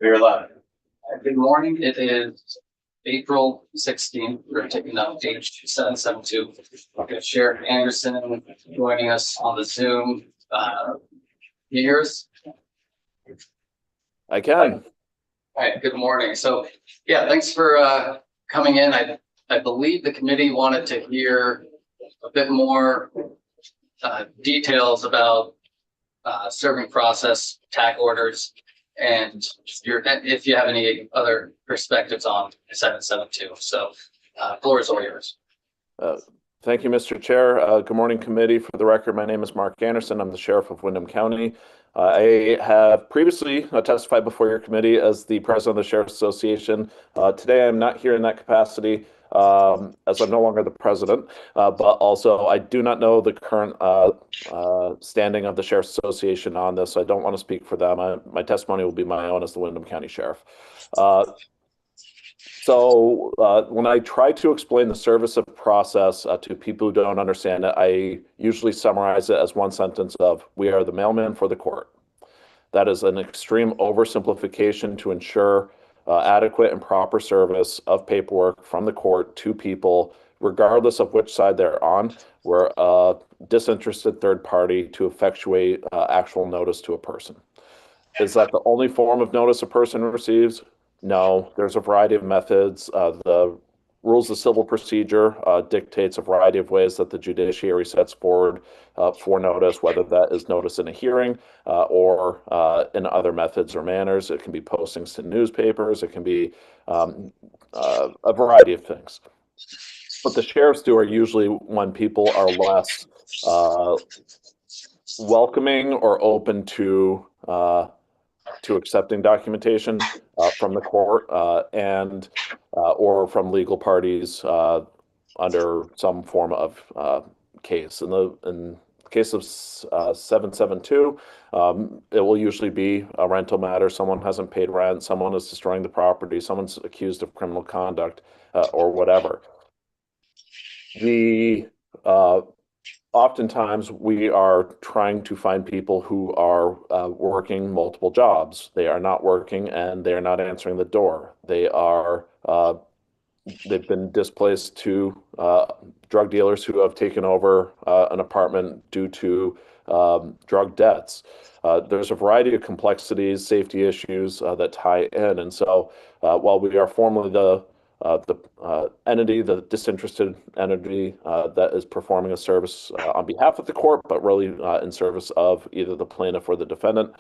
You're live. Good morning. It is April 16th. We're taking up page 772. We've got Sheriff Anderson joining us on the Zoom. Years. I can. All right. Good morning. So, yeah, thanks for coming in. I believe the committee wanted to hear a bit more details about serving process, TAC orders, and if you have any other perspectives on 772. So, floor is all yours. Thank you, Mr. Chair. Good morning, committee. For the record, my name is Mark Anderson. I'm the Sheriff of Windham County. I have previously testified before your committee as the president of the Sheriff's Association. Today, I'm not here in that capacity as I'm no longer the president, but also I do not know the current standing of the Sheriff's Association on this, so I don't want to speak for them. My testimony will be my own as the Windham County Sheriff. So when I try to explain the service of process to people who don't understand it, I usually summarize it as one sentence of, we are the mailman for the court. That is an extreme oversimplification to ensure adequate and proper service of paperwork from the court to people, regardless of which side they're on. We're a disinterested third party to effectuate actual notice to a person. Is that the only form of notice a person receives? No, there's a variety of methods. The rules of civil procedure dictates a variety of ways that the judiciary sets forward for notice, whether that is notice in a hearing or in other methods or manners. It can be postings to newspapers. It can be a variety of things. What the sheriffs do are usually when people are less welcoming or open to accepting documentation from the court and or from legal parties under some form of case. In the case of 772, it will usually be a rental matter. Someone hasn't paid rent, someone is destroying the property, someone's accused of criminal conduct or whatever. Oftentimes, we are trying to find people who are working multiple jobs. They are not working and they are not answering the door. They've been displaced to drug dealers who have taken over an apartment due to drug debts. There's a variety of complexities, safety issues that tie in. And so while we are formally the entity, the disinterested entity that is performing a service on behalf of the court, but really in service of either the plaintiff or the defendant.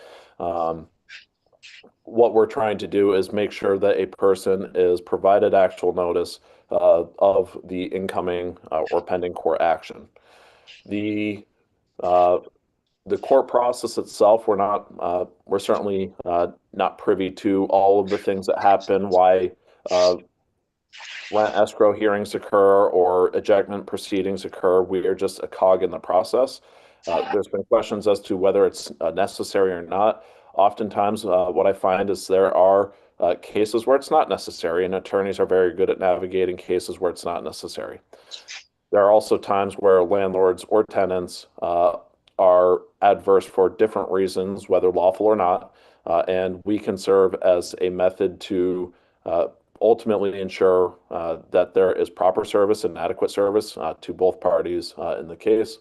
What we're trying to do is make sure that a person is provided actual notice of the incoming or pending court action. The court process itself, we're certainly not privy to all of the things that happen, why rent escrow hearings occur or ejectment proceedings occur. We are just a cog in the process. There's been questions as to whether it's necessary or not. Oftentimes, what I find is there are cases where it's not necessary, and attorneys are very good at navigating cases where it's not necessary. There are also times where landlords or tenants are adverse for different reasons, whether lawful or not, and we can serve as a method to ultimately ensure that there is proper service and adequate service to both parties in the case.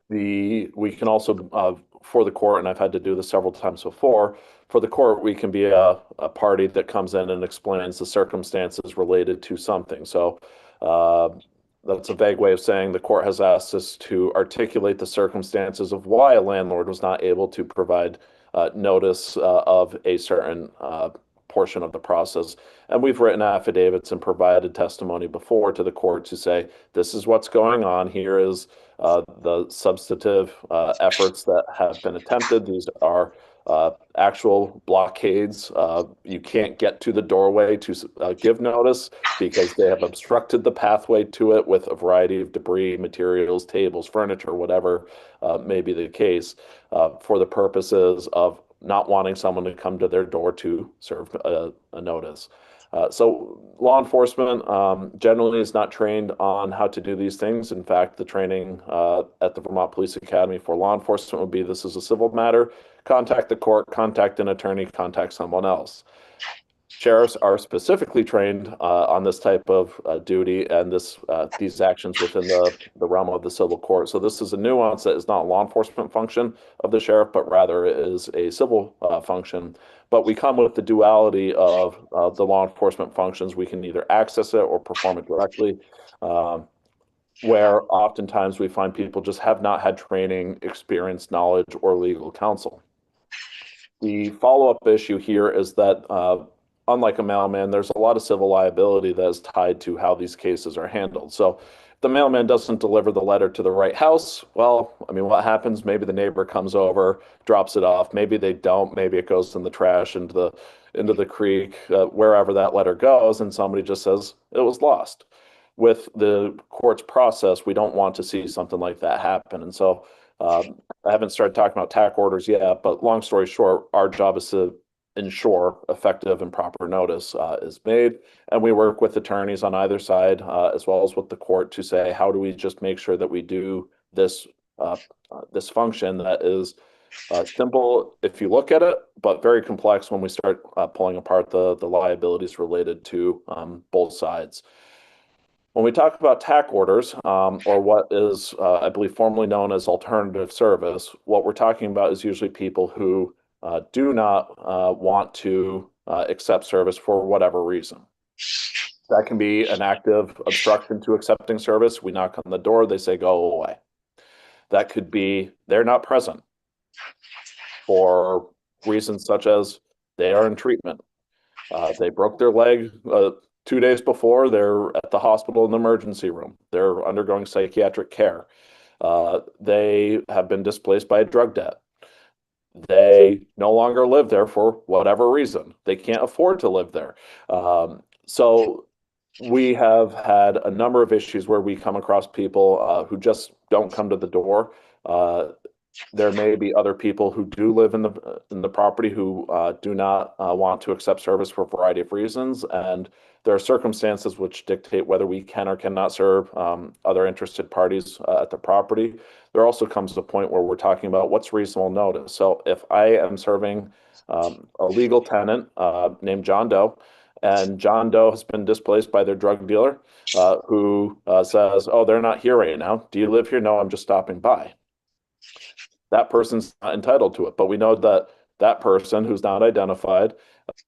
We can also, for the court, and I've had to do this several times before, for the court, we can be a party that comes in and explains the circumstances related to something. So that's a vague way of saying the court has asked us to articulate the circumstances of why a landlord was not able to provide notice of a certain portion of the process. And we've written affidavits and provided testimony before to the court to say, this is what's going on. Here is the substantive efforts that have been attempted. These are actual blockades. You can't get to the doorway to give notice because they have obstructed the pathway to it with a variety of debris, materials, tables, furniture, whatever may be the case, for the purposes of not wanting someone to come to their door to serve a notice. So law enforcement generally is not trained on how to do these things. In fact, the training at the Vermont Police Academy for law enforcement would be, this is a civil matter. contact the court, contact an attorney, contact someone else. Sheriffs are specifically trained on this type of duty and these actions within the realm of the civil court. So this is a nuance that is not a law enforcement function of the sheriff, but rather is a civil function. But we come with the duality of the law enforcement functions. We can either access it or perform it directly, where oftentimes we find people just have not had training, experience, knowledge, or legal counsel. The follow-up issue here is that unlike a mailman, there's a lot of civil liability that is tied to how these cases are handled. So if the mailman doesn't deliver the letter to the right house, well, I mean, what happens? Maybe the neighbor comes over, drops it off. Maybe they don't. Maybe it goes in the trash into the creek, wherever that letter goes, and somebody just says it was lost. With the court's process, we don't want to see something like that happen. And so I haven't started talking about TAC orders yet, but long story short, our job is to ensure effective and proper notice is made. And we work with attorneys on either side, as well as with the court, to say, how do we just make sure that we do this this function that is simple if you look at it, but very complex when we start pulling apart the liabilities related to both sides. When we talk about TAC orders, or what is, I believe, formerly known as alternative service, what we're talking about is usually people who do not want to accept service for whatever reason. That can be an active obstruction to accepting service. We knock on the door, they say, go away. That could be they're not present for reasons such as they are in treatment. They broke their leg 2 days before, they're at the hospital in the emergency room. They're undergoing psychiatric care. They have been displaced by a drug debt. They no longer live there for whatever reason. They can't afford to live there. So we have had a number of issues where we come across people who just don't come to the door. There may be other people who do live in the property who do not want to accept service for a variety of reasons, and there are circumstances which dictate whether we can or cannot serve other interested parties at the property. There also comes a point where we're talking about what's reasonable notice. So if I am serving a legal tenant named John Doe, and John Doe has been displaced by their drug dealer who says, oh, they're not here right now. Do you live here? No, I'm just stopping by. That person's not entitled to it, but we know that that person who's not identified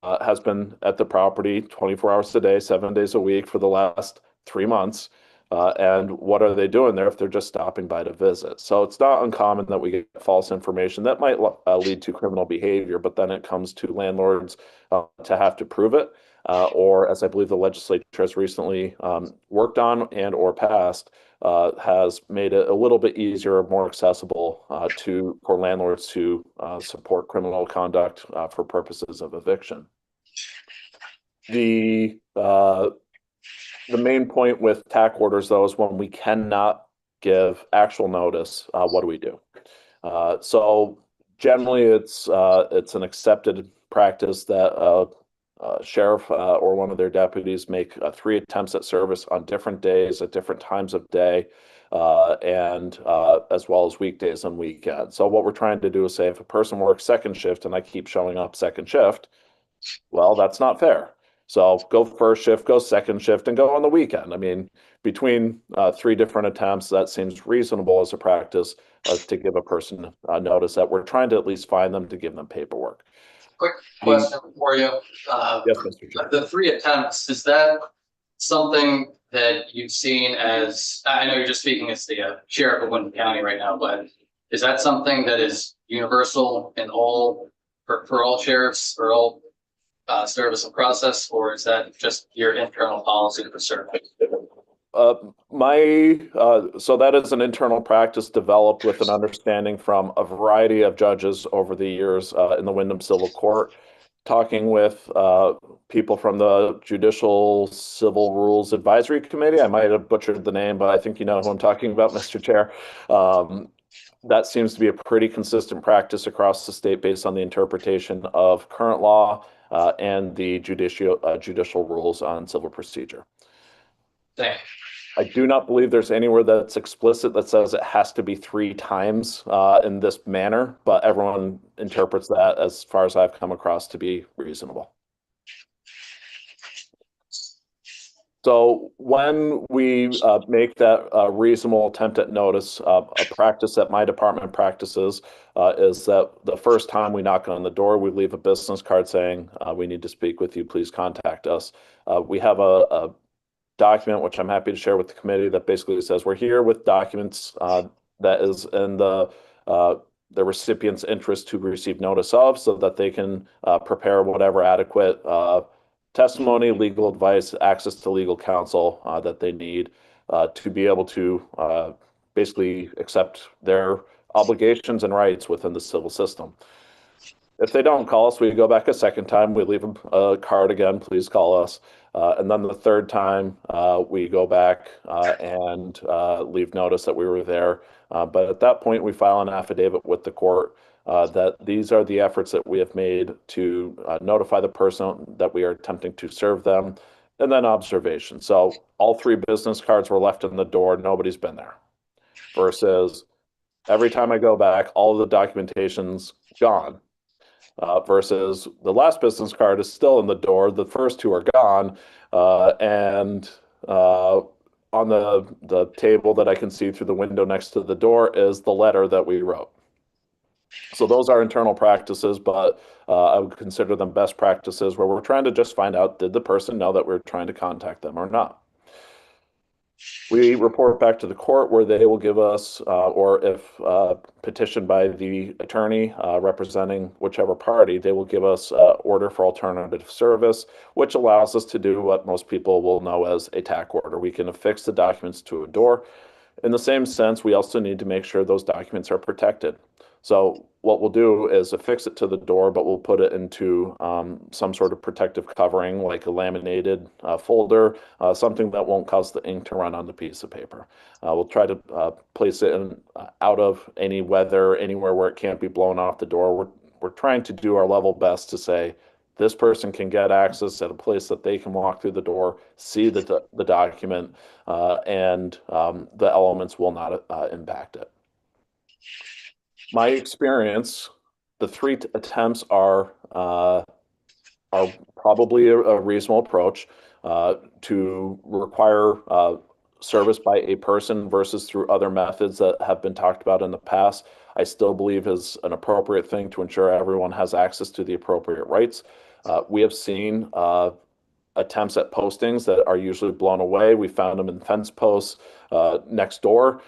has been at the property 24 hours a day, 7 days a week for the last 3 months. And what are they doing there if they're just stopping by to visit? So it's not uncommon that we get false information that might lead to criminal behavior, but then it comes to landlords to have to prove it. Or, as I believe the legislature has recently worked on and or passed, has made it a little bit easier, more accessible for landlords to support criminal conduct for purposes of eviction. The main point with TAC orders, though, is when we cannot give actual notice, what do we do? So generally, it's an accepted practice that sheriff or one of their deputies make 3 attempts at service on different days at different times of day, and as well as weekdays and weekends. So what we're trying to do is say if a person works second shift and I keep showing up second shift, well, that's not fair. So go first shift, go second shift, and go on the weekend. I mean, between 3 different attempts, that seems reasonable as a practice to give a person notice that we're trying to at least find them to give them paperwork. Quick question for you. Yes, Mr. Chair. The 3 attempts, is that something that you've seen as, I know you're just speaking as the sheriff of Windham County right now, but is that something that is universal in all, for all sheriffs or all service and process, or is that just your internal policy for service? So that is an internal practice developed with an understanding from a variety of judges over the years in the Windham Civil Court, talking with people from the Judicial Civil Rules Advisory Committee. I might have butchered the name, but I think you know who I'm talking about, Mr. Chair. That seems to be a pretty consistent practice across the state based on the interpretation of current law and the judicial rules on civil procedure. Thank you. I do not believe there's anywhere that's explicit that says it has to be 3 times in this manner, but everyone interprets that, as far as I've come across, to be reasonable. So when we make that reasonable attempt at notice, a practice that my department practices is that the first time we knock on the door, we leave a business card saying, we need to speak with you, please contact us. We have a document, which I'm happy to share with the committee, that basically says we're here with documents that is in the recipient's interest to receive notice of, so that they can prepare whatever adequate testimony, legal advice, access to legal counsel that they need to be able to basically accept their obligations and rights within the civil system. If they don't call us, we go back a second time. We leave them a card again, please call us. And then the third time, we go back and leave notice that we were there. But at that point, we file an affidavit with the court that these are the efforts that we have made to notify the person that we are attempting to serve them, and then observation. So all 3 business cards were left in the door. Nobody's been there. Versus every time I go back, all of the documentation's gone. Versus the last business card is still in the door. The first 2 are gone. And on the table that I can see through the window next to the door is the letter that we wrote. So those are internal practices, but I would consider them best practices, where we're trying to just find out, did the person know that we're trying to contact them or not? We report back to the court, where they will give us, or if petitioned by the attorney representing whichever party, they will give us order for alternative service, which allows us to do what most people will know as a TAC order. We can affix the documents to a door. In the same sense, we also need to make sure those documents are protected. So what we'll do is affix it to the door, but we'll put it into some sort of protective covering, like a laminated folder, something that won't cause the ink to run on the piece of paper. We'll try to place it in, out of any weather, anywhere where it can't be blown off the door. We're trying to do our level best to say, this person can get access at a place that they can walk through the door, see the document, and the elements will not impact it. My experience, the 3 attempts are probably a reasonable approach to require service by a person versus through other methods that have been talked about in the past. I still believe is an appropriate thing to ensure everyone has access to the appropriate rights. We have seen attempts at postings that are usually blown away. We found them in fence posts next door.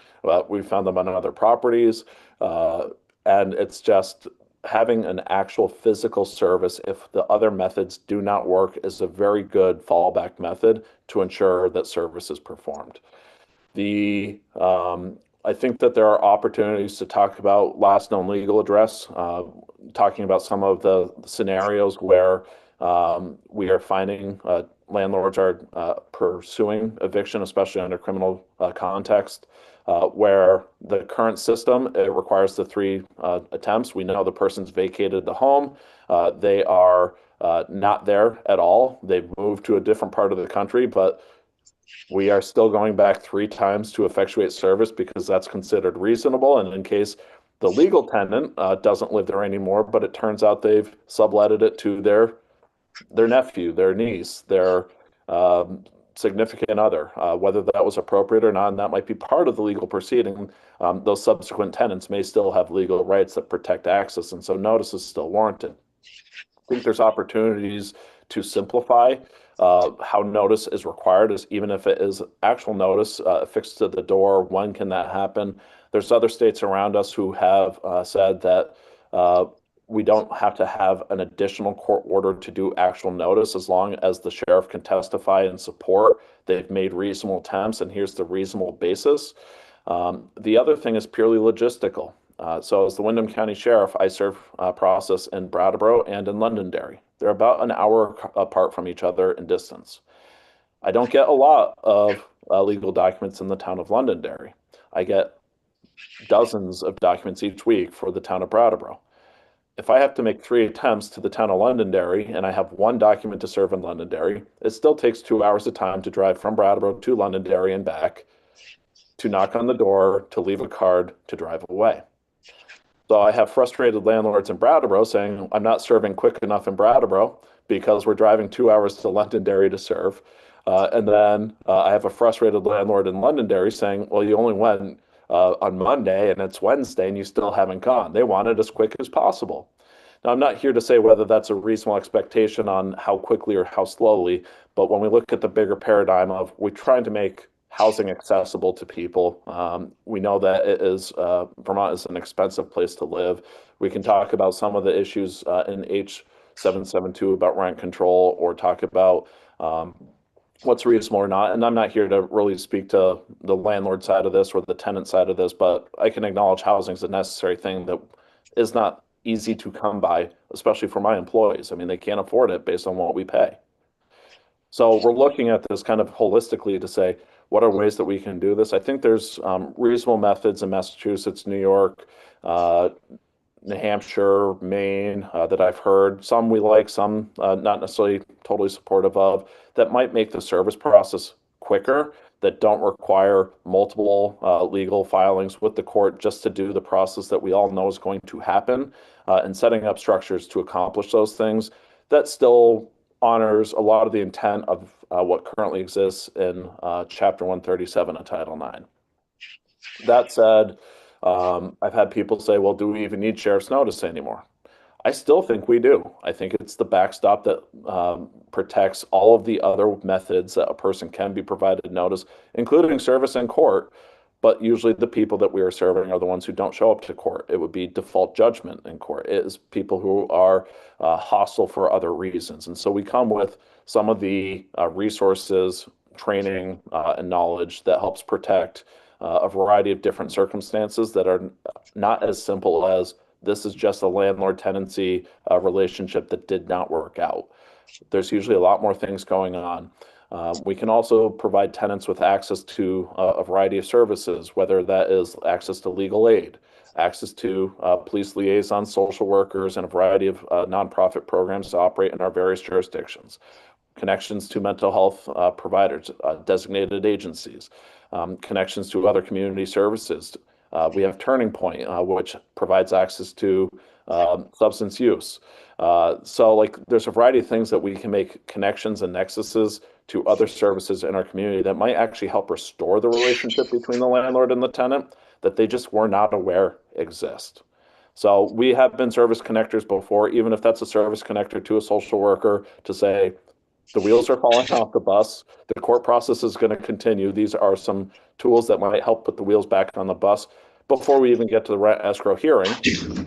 We found them on other properties. And it's just having an actual physical service, if the other methods do not work, is a very good fallback method to ensure that service is performed. I think that there are opportunities to talk about last known legal address, talking about some of the scenarios where we are finding landlords are pursuing eviction, especially under criminal context, where the current system, it requires the 3 attempts. We know the person's vacated the home. They are not there at all. They've moved to a different part of the country, but we are still going back 3 times to effectuate service because that's considered reasonable. And in case the legal tenant doesn't live there anymore, but it turns out they've subletted it to their nephew, their niece, their significant other, whether that was appropriate or not, and that might be part of the legal proceeding. Those subsequent tenants may still have legal rights that protect access, and so notice is still warranted. I think there's opportunities to simplify how notice is required, as even if it is actual notice affixed to the door. When can that happen? There's other states around us who have said that we don't have to have an additional court order to do actual notice, as long as the sheriff can testify and support they've made reasonable attempts, and here's the reasonable basis. The other thing is purely logistical. So as the Windham County Sheriff, I serve process in Brattleboro and in Londonderry. They're about an hour apart from each other in distance. I don't get a lot of legal documents in the town of Londonderry. I get dozens of documents each week for the town of Brattleboro. if I have to make 3 attempts to the town of Londonderry and I have one document to serve in Londonderry, it still takes 2 hours of time to drive from Brattleboro to Londonderry and back, to knock on the door, to leave a card, to drive away. So I have frustrated landlords in Brattleboro saying, I'm not serving quick enough in Brattleboro because we're driving 2 hours to Londonderry to serve. And then I have a frustrated landlord in Londonderry saying, well, you only went on Monday and it's Wednesday and you still haven't gone. They want it as quick as possible. Now, I'm not here to say whether that's a reasonable expectation on how quickly or how slowly, but when we look at the bigger paradigm of we're trying to make housing accessible to people, we know that it is Vermont is an expensive place to live. We can talk about some of the issues in H772 about rent control, or talk about what's reasonable or not. And I'm not here to really speak to the landlord side of this or the tenant side of this, but I can acknowledge housing is a necessary thing that is not easy to come by, especially for my employees. I mean, they can't afford it based on what we pay. So we're looking at this kind of holistically to say, what are ways that we can do this? I think there's reasonable methods in Massachusetts, New York, New Hampshire, Maine, that I've heard. Some we like, some not necessarily totally supportive of, that might make the service process quicker, that don't require multiple legal filings with the court just to do the process that we all know is going to happen, and setting up structures to accomplish those things. That still honors a lot of the intent of what currently exists in Chapter 137 of Title IX. That said, I've had people say, well, do we even need sheriff's notice anymore? I still think we do. I think it's the backstop that protects all of the other methods that a person can be provided notice, including service in court. But usually the people that we are serving are the ones who don't show up to court. It would be default judgment in court. It is people who are hostile for other reasons. And so we come with some of the resources, training, and knowledge that helps protect a variety of different circumstances that are not as simple as this is just a landlord tenancy relationship that did not work out. There's usually a lot more things going on. We can also provide tenants with access to a variety of services, whether that is access to legal aid, access to police liaisons, social workers, and a variety of nonprofit programs to operate in our various jurisdictions, connections to mental health providers, designated agencies, connections to other community services. We have Turning Point, which provides access to substance use. So like there's a variety of things that we can make connections and nexuses to other services in our community that might actually help restore the relationship between the landlord and the tenant that they just were not aware exist. So we have been service connectors before, even if that's a service connector to a social worker to say, the wheels are falling off the bus. The court process is going to continue. These are some tools that might help put the wheels back on the bus before we even get to the rent escrow hearing,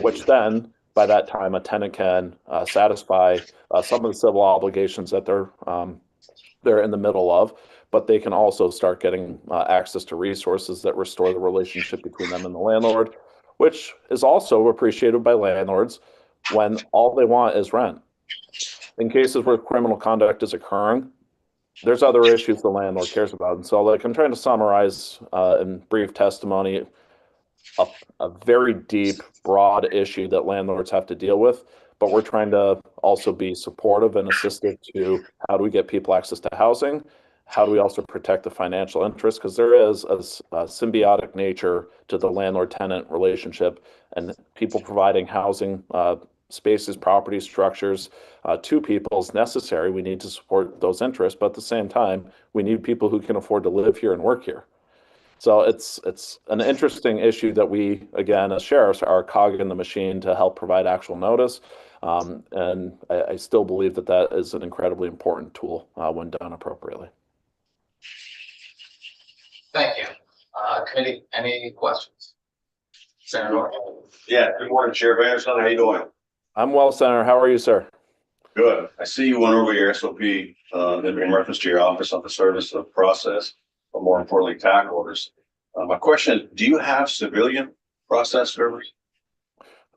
which then by that time a tenant can satisfy some of the civil obligations that they're in the middle of, but they can also start getting access to resources that restore the relationship between them and the landlord, which is also appreciated by landlords when all they want is rent. In cases where criminal conduct is occurring, there's other issues the landlord cares about. And so like I'm trying to summarize in brief testimony a very deep, broad issue that landlords have to deal with, but we're trying to also be supportive and assistive to how do we get people access to housing? How do we also protect the financial interest? Because there is a symbiotic nature to the landlord-tenant relationship, and people providing housing spaces, property structures to people is necessary. We need to support those interests, but at the same time, we need people who can afford to live here and work here. So it's an interesting issue that we, again, as sheriffs, are a cog in the machine to help provide actual notice. And I still believe that that is an incredibly important tool when done appropriately. Thank you. Committee, any questions? Senator? Yeah, good morning, Sheriff Anderson. How you doing? I'm well, Senator. How are you, sir? Good. I see you went over your SOP in reference to your office on the service of process, but more importantly, task orders. My question, do you have civilian process servers?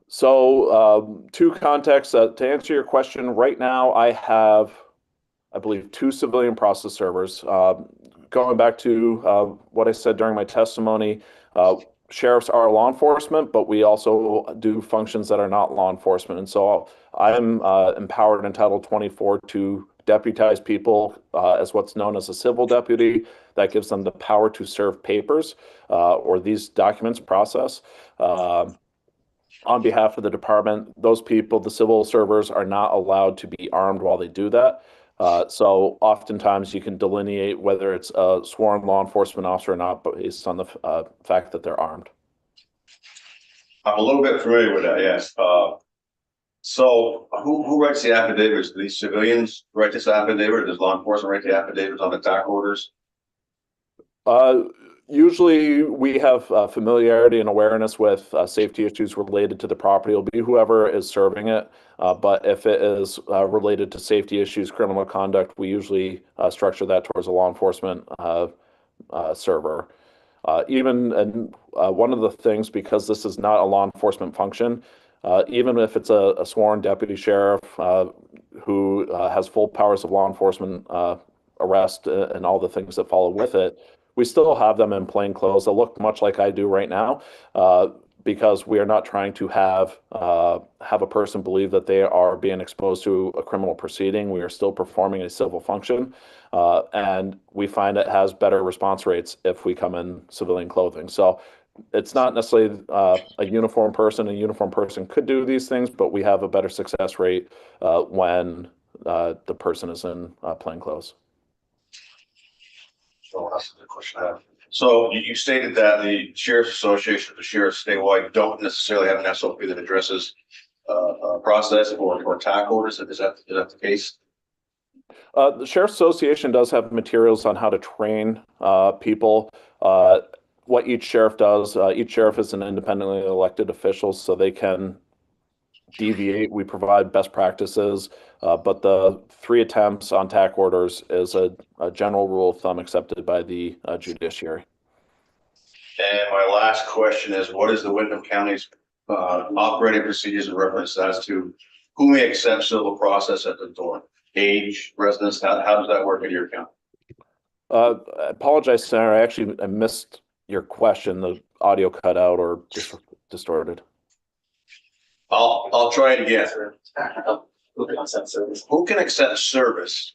So two contexts. To answer your question, right now I have, I believe, 2 civilian process servers. Going back to what I said during my testimony, sheriffs are law enforcement, but we also do functions that are not law enforcement. And so I'm empowered in Title 24 to deputize people as what's known as a civil deputy. That gives them the power to serve papers or these documents process. On behalf of the department, those people, the civil servers, are not allowed to be armed while they do that. So oftentimes you can delineate whether it's a sworn law enforcement officer or not based on the fact that they're armed. I'm a little bit familiar with that, yes. So who writes the affidavits? Do these civilians write this affidavit, or does law enforcement write the affidavits on the TAC orders? Usually we have familiarity and awareness with safety issues related to the property. It'll be whoever is serving it. But if it is related to safety issues, criminal conduct, we usually structure that towards a law enforcement server. And one of the things, because this is not a law enforcement function, even if it's a sworn deputy sheriff who has full powers of law enforcement arrest and all the things that follow with it, we still have them in plain clothes. They look much like I do right now, because we are not trying to have a person believe that they are being exposed to a criminal proceeding. We are still performing a civil function, and we find it has better response rates if we come in civilian clothing. So it's not necessarily a uniform person. A uniform person could do these things, but we have a better success rate when the person is in plain clothes. So that's the question I have. So you stated that the Sheriff's Association, the sheriffs statewide, don't necessarily have an SOP that addresses process or TAC orders. Is that the case? The Sheriff's Association does have materials on how to train people. What each sheriff does, each sheriff is an independently elected official, so they can deviate. We provide best practices, but the 3 attempts on TAC orders is a general rule of thumb accepted by the judiciary. And my last question is, what is the Windham County's operating procedures in reference as to who may accept civil process at the door? Age, residence, how does that work in your county? I apologize, Senator. I missed your question. The audio cut out or distorted. I'll try it again. Who can accept service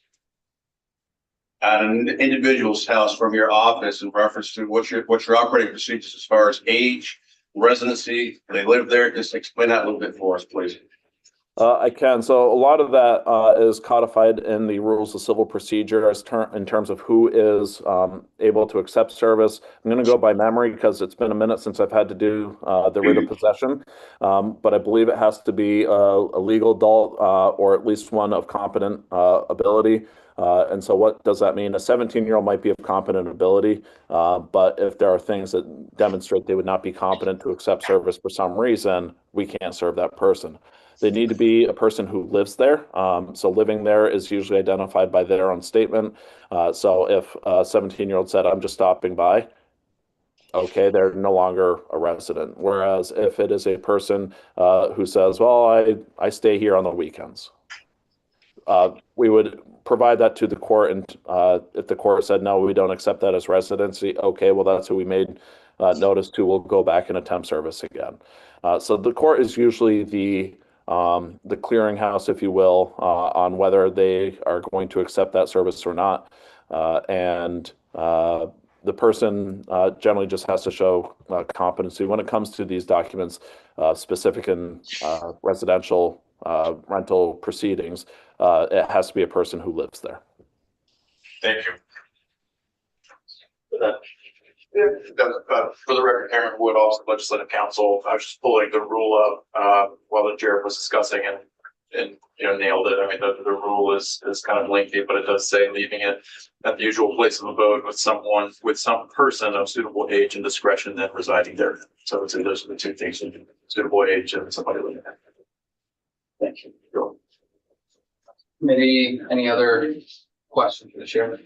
at an individual's house from your office in reference to what's your operating procedures as far as age, residency? They live there. Just explain that a little bit for us, please. I can. So a lot of that is codified in the rules of civil procedure in terms of who is able to accept service. I'm going to go by memory because it's been a minute since I've had to do the writ of possession, but I believe it has to be a legal adult or at least one of competent ability. And so what does that mean? A 17-year-old might be of competent ability, but if there are things that demonstrate they would not be competent to accept service for some reason, we can't serve that person. They need to be a person who lives there. So living there is usually identified by their own statement. So if a 17-year-old said, I'm just stopping by, okay, they're no longer a resident. Whereas if it is a person who says, well, I stay here on the weekends, we would provide that to the court. And if the court said, no, we don't accept that as residency, okay, well, that's who we made notice to. We'll go back and attempt service again. So the court is usually the clearinghouse, if you will, on whether they are going to accept that service or not. And the person generally just has to show competency. When it comes to these documents, specific in residential rental proceedings, it has to be a person who lives there. Thank you. For the record, Aaron Wood, Office of Legislative Counsel. I was just pulling the rule up while the chair was discussing and nailed it. I mean, the rule is kind of lengthy, but it does say leaving it at the usual place of abode with some person of suitable age and discretion then residing there. So I'd say those are the 2 things: suitable age and somebody living there. Thank you. Committee, any other questions for the chairman?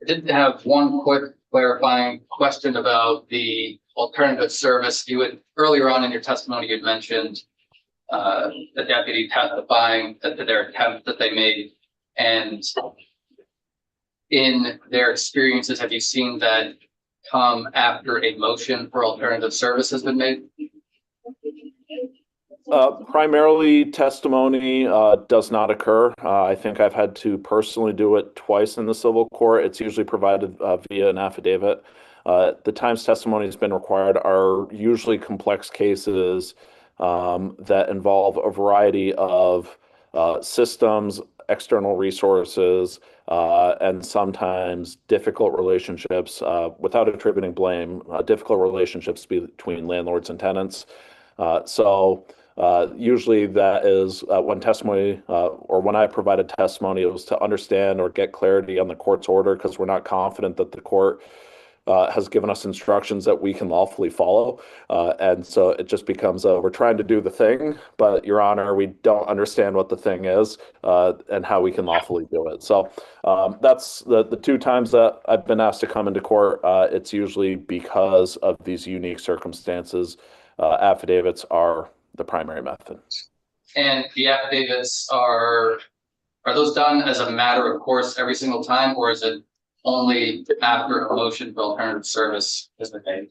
I did have one quick clarifying question about the alternative service. You had earlier on in your testimony, you had mentioned the deputy testifying to their attempt that they made. And in their experiences, have you seen that come after a motion for alternative service has been made? Primarily testimony does not occur. I think I've had to personally do it twice in the civil court. It's usually provided via an affidavit. The times testimony has been required are usually complex cases that involve a variety of systems, external resources, and sometimes difficult relationships, without attributing blame, difficult relationships between landlords and tenants. Usually that is when testimony or when I provided testimony, it was to understand or get clarity on the court's order because we're not confident that the court has given us instructions that we can lawfully follow. And so it just becomes we're trying to do the thing, but Your Honor, we don't understand what the thing is and how we can lawfully do it. So that's the two times that I've been asked to come into court. It's usually because of these unique circumstances. Affidavits are the primary method. And the affidavits are those done as a matter of course every single time, or is it only after a motion for alternative service has been made?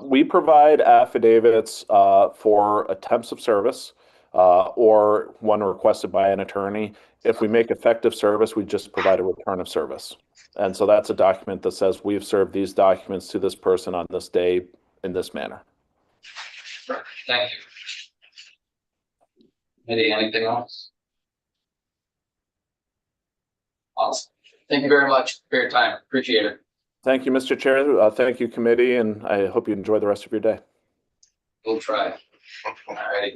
We provide affidavits for attempts of service or one requested by an attorney. If we make effective service, we just provide a return of service. And so that's a document that says we've served these documents to this person on this day in this manner. Thank you. Anything else? Awesome. Thank you very much for your time. Appreciate it. Thank you, Mr. Chair. Thank you, committee, and I hope you enjoy the rest of your day. We'll try. All right.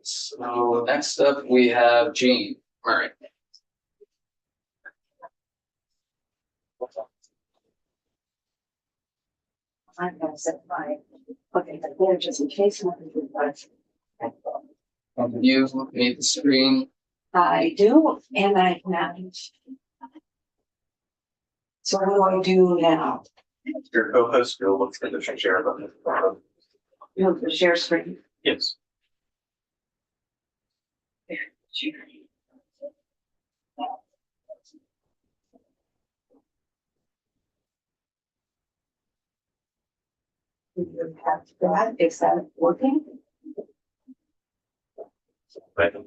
So next up, we have Jean Murray. I'm gonna set my, okay, there just in case. You need the screen. I do, and I manage. So what do I do now? Your co-host, you'll look for the share button. You know, the share screen. Yes. There, share. You have that. Is that working? Thank you.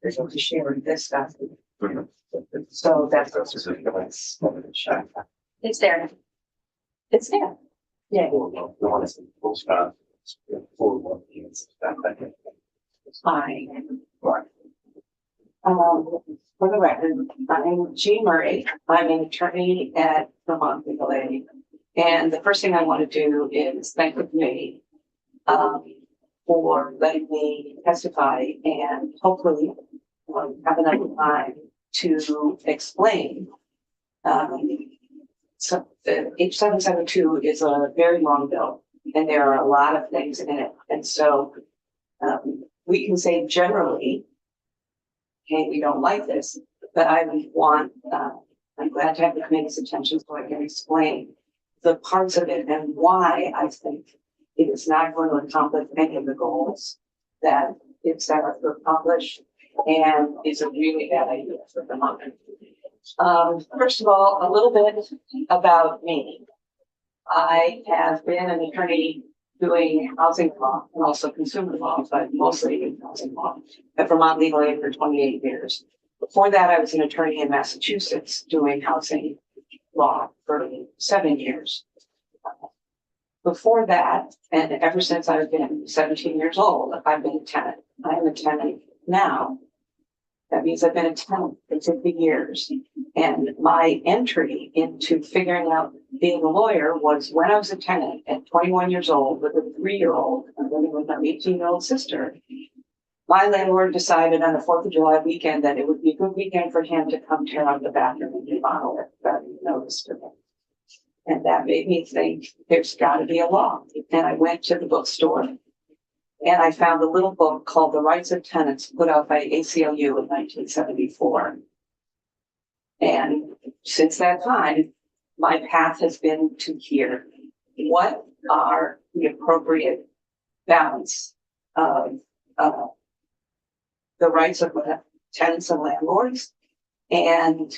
There's no share this stuff. So that's. It's there. It's there. Yeah. Fine. For the record, I'm Jean Murray. I'm an attorney at Vermont Legal Aid. And the first thing I want to do is thank the committee for letting me testify and hopefully have enough time to explain. So the H772 is a very long bill and there are a lot of things in it. And so we can say generally, okay, we don't like this, but I want, I'm glad to have the committee's attention so I can explain the parts of it and why I think it is not going to accomplish any of the goals that it's set out to accomplish and is a really bad idea for the moment. First of all, a little bit about me. I have been an attorney doing housing law and also consumer law, but mostly in housing law at Vermont Legal Aid for 28 years. Before that, I was an attorney in Massachusetts doing housing law for 7 years. Before that, and ever since I've been 17 years old, I've been a tenant. I am a tenant now. That means I've been a tenant for 50 years. And my entry into figuring out being a lawyer was when I was a tenant at 21 years old with a 3-year-old and living with my 18-year-old sister. My landlord decided on the 4th of July weekend that it would be a good weekend for him to come tear out the bathroom and remodel it without notice to me. And that made me think there's got to be a law. And I went to the bookstore And I found a little book called The Rights of Tenants, put out by ACLU in 1974. And since that time, my path has been to here. What are the appropriate balance of the rights of tenants and landlords? And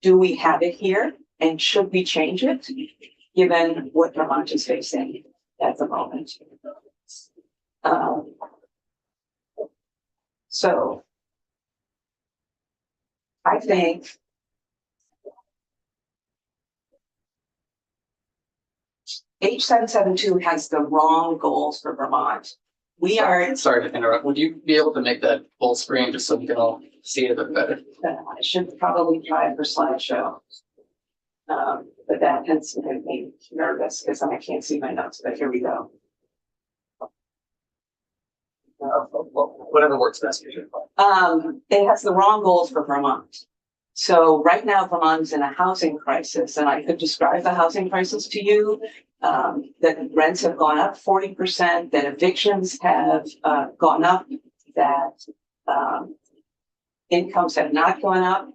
do we have it here? And should we change it, given what Vermont is facing at the moment? So I think H772 has the wrong goals for Vermont. We are, Sorry to interrupt. Would you be able to make that full screen just so we can all see it a bit better? I should probably try it for slideshow. But that tends to make me nervous because I can't see my notes, but here we go. Whatever works best for you. It has the wrong goals for Vermont. So right now Vermont is in a housing crisis, and I could describe the housing crisis to you. That rents have gone up 40%, that evictions have gone up, that incomes have not gone up.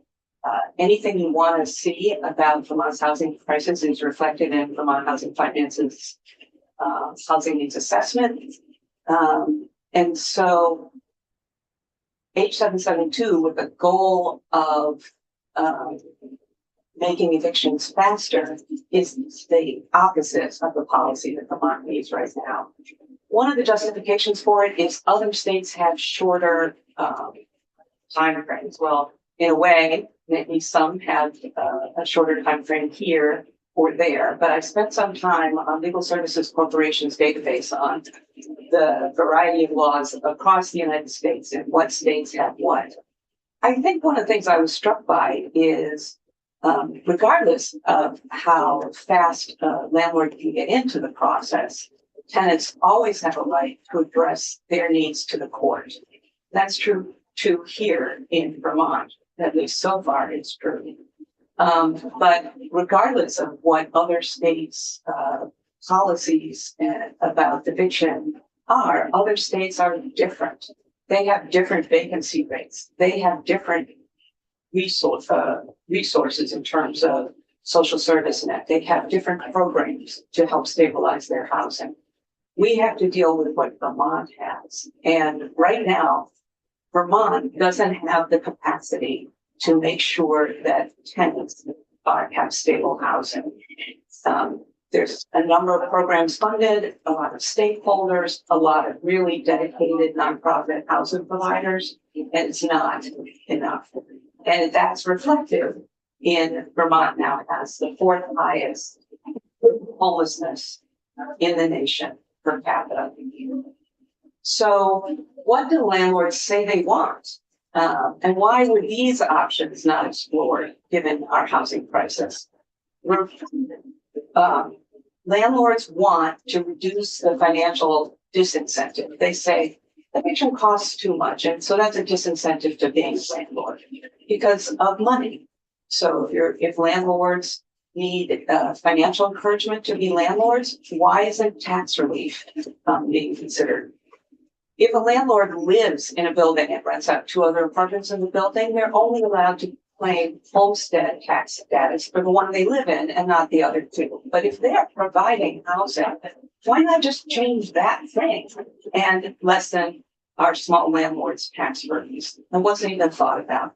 Anything you want to see about Vermont's housing crisis is reflected in Vermont Housing Finance's housing needs assessment. And so H772, with the goal of making evictions faster, is the opposite of the policy that Vermont needs right now. One of the justifications for it is other states have shorter time frames. Well, in a way, maybe some have a shorter time frame here or there, but I spent some time on Legal Services Corporation's database on the variety of laws across the United States and what states have what. I think one of the things I was struck by is, regardless of how fast a landlord can get into the process, tenants always have a right to address their needs to the court. That's true here in Vermont, at least so far it's true. But regardless of what other states' policies about eviction are, other states are different. They have different vacancy rates. They have different resources in terms of social service net. They have different programs to help stabilize their housing. We have to deal with what Vermont has. And right now, Vermont doesn't have the capacity to make sure that tenants have stable housing. There's a number of programs funded, a lot of stakeholders, a lot of really dedicated nonprofit housing providers, and it's not enough. And that's reflective in Vermont now has the fourth highest homelessness in the nation per capita. So what do landlords say they want? And why were these options not explored given our housing crisis? Landlords want to reduce the financial disincentive. They say eviction costs too much, and so that's a disincentive to being a landlord because of money. So if landlords need financial encouragement to be landlords, why isn't tax relief being considered? If a landlord lives in a building and rents out 2 other apartments in the building, they're only allowed to claim homestead tax status for the one they live in and not the other 2. But if they're providing housing, why not just change that thing and lessen our small landlords' tax burdens? It wasn't even thought about.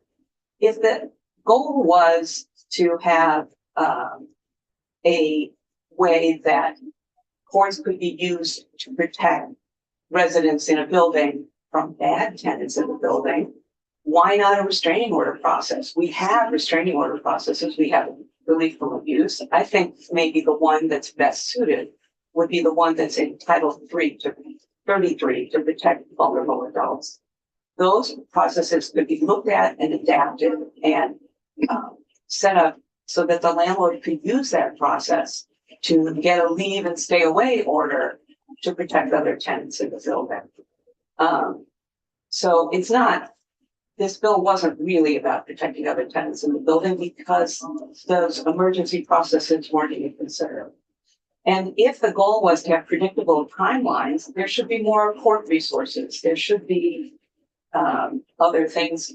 If the goal was to have a way that courts could be used to protect residents in a building from bad tenants in the building, why not a restraining order process? We have restraining order processes. We have relief from abuse. I think maybe the one that's best suited would be the one that's in Title 33 to protect vulnerable adults. Those processes could be looked at and adapted and set up so that the landlord could use that process to get a leave and stay away order to protect other tenants in the building. So it's not, this bill wasn't really about protecting other tenants in the building because those emergency processes weren't even considered. And if the goal was to have predictable timelines, there should be more court resources. There should be other things.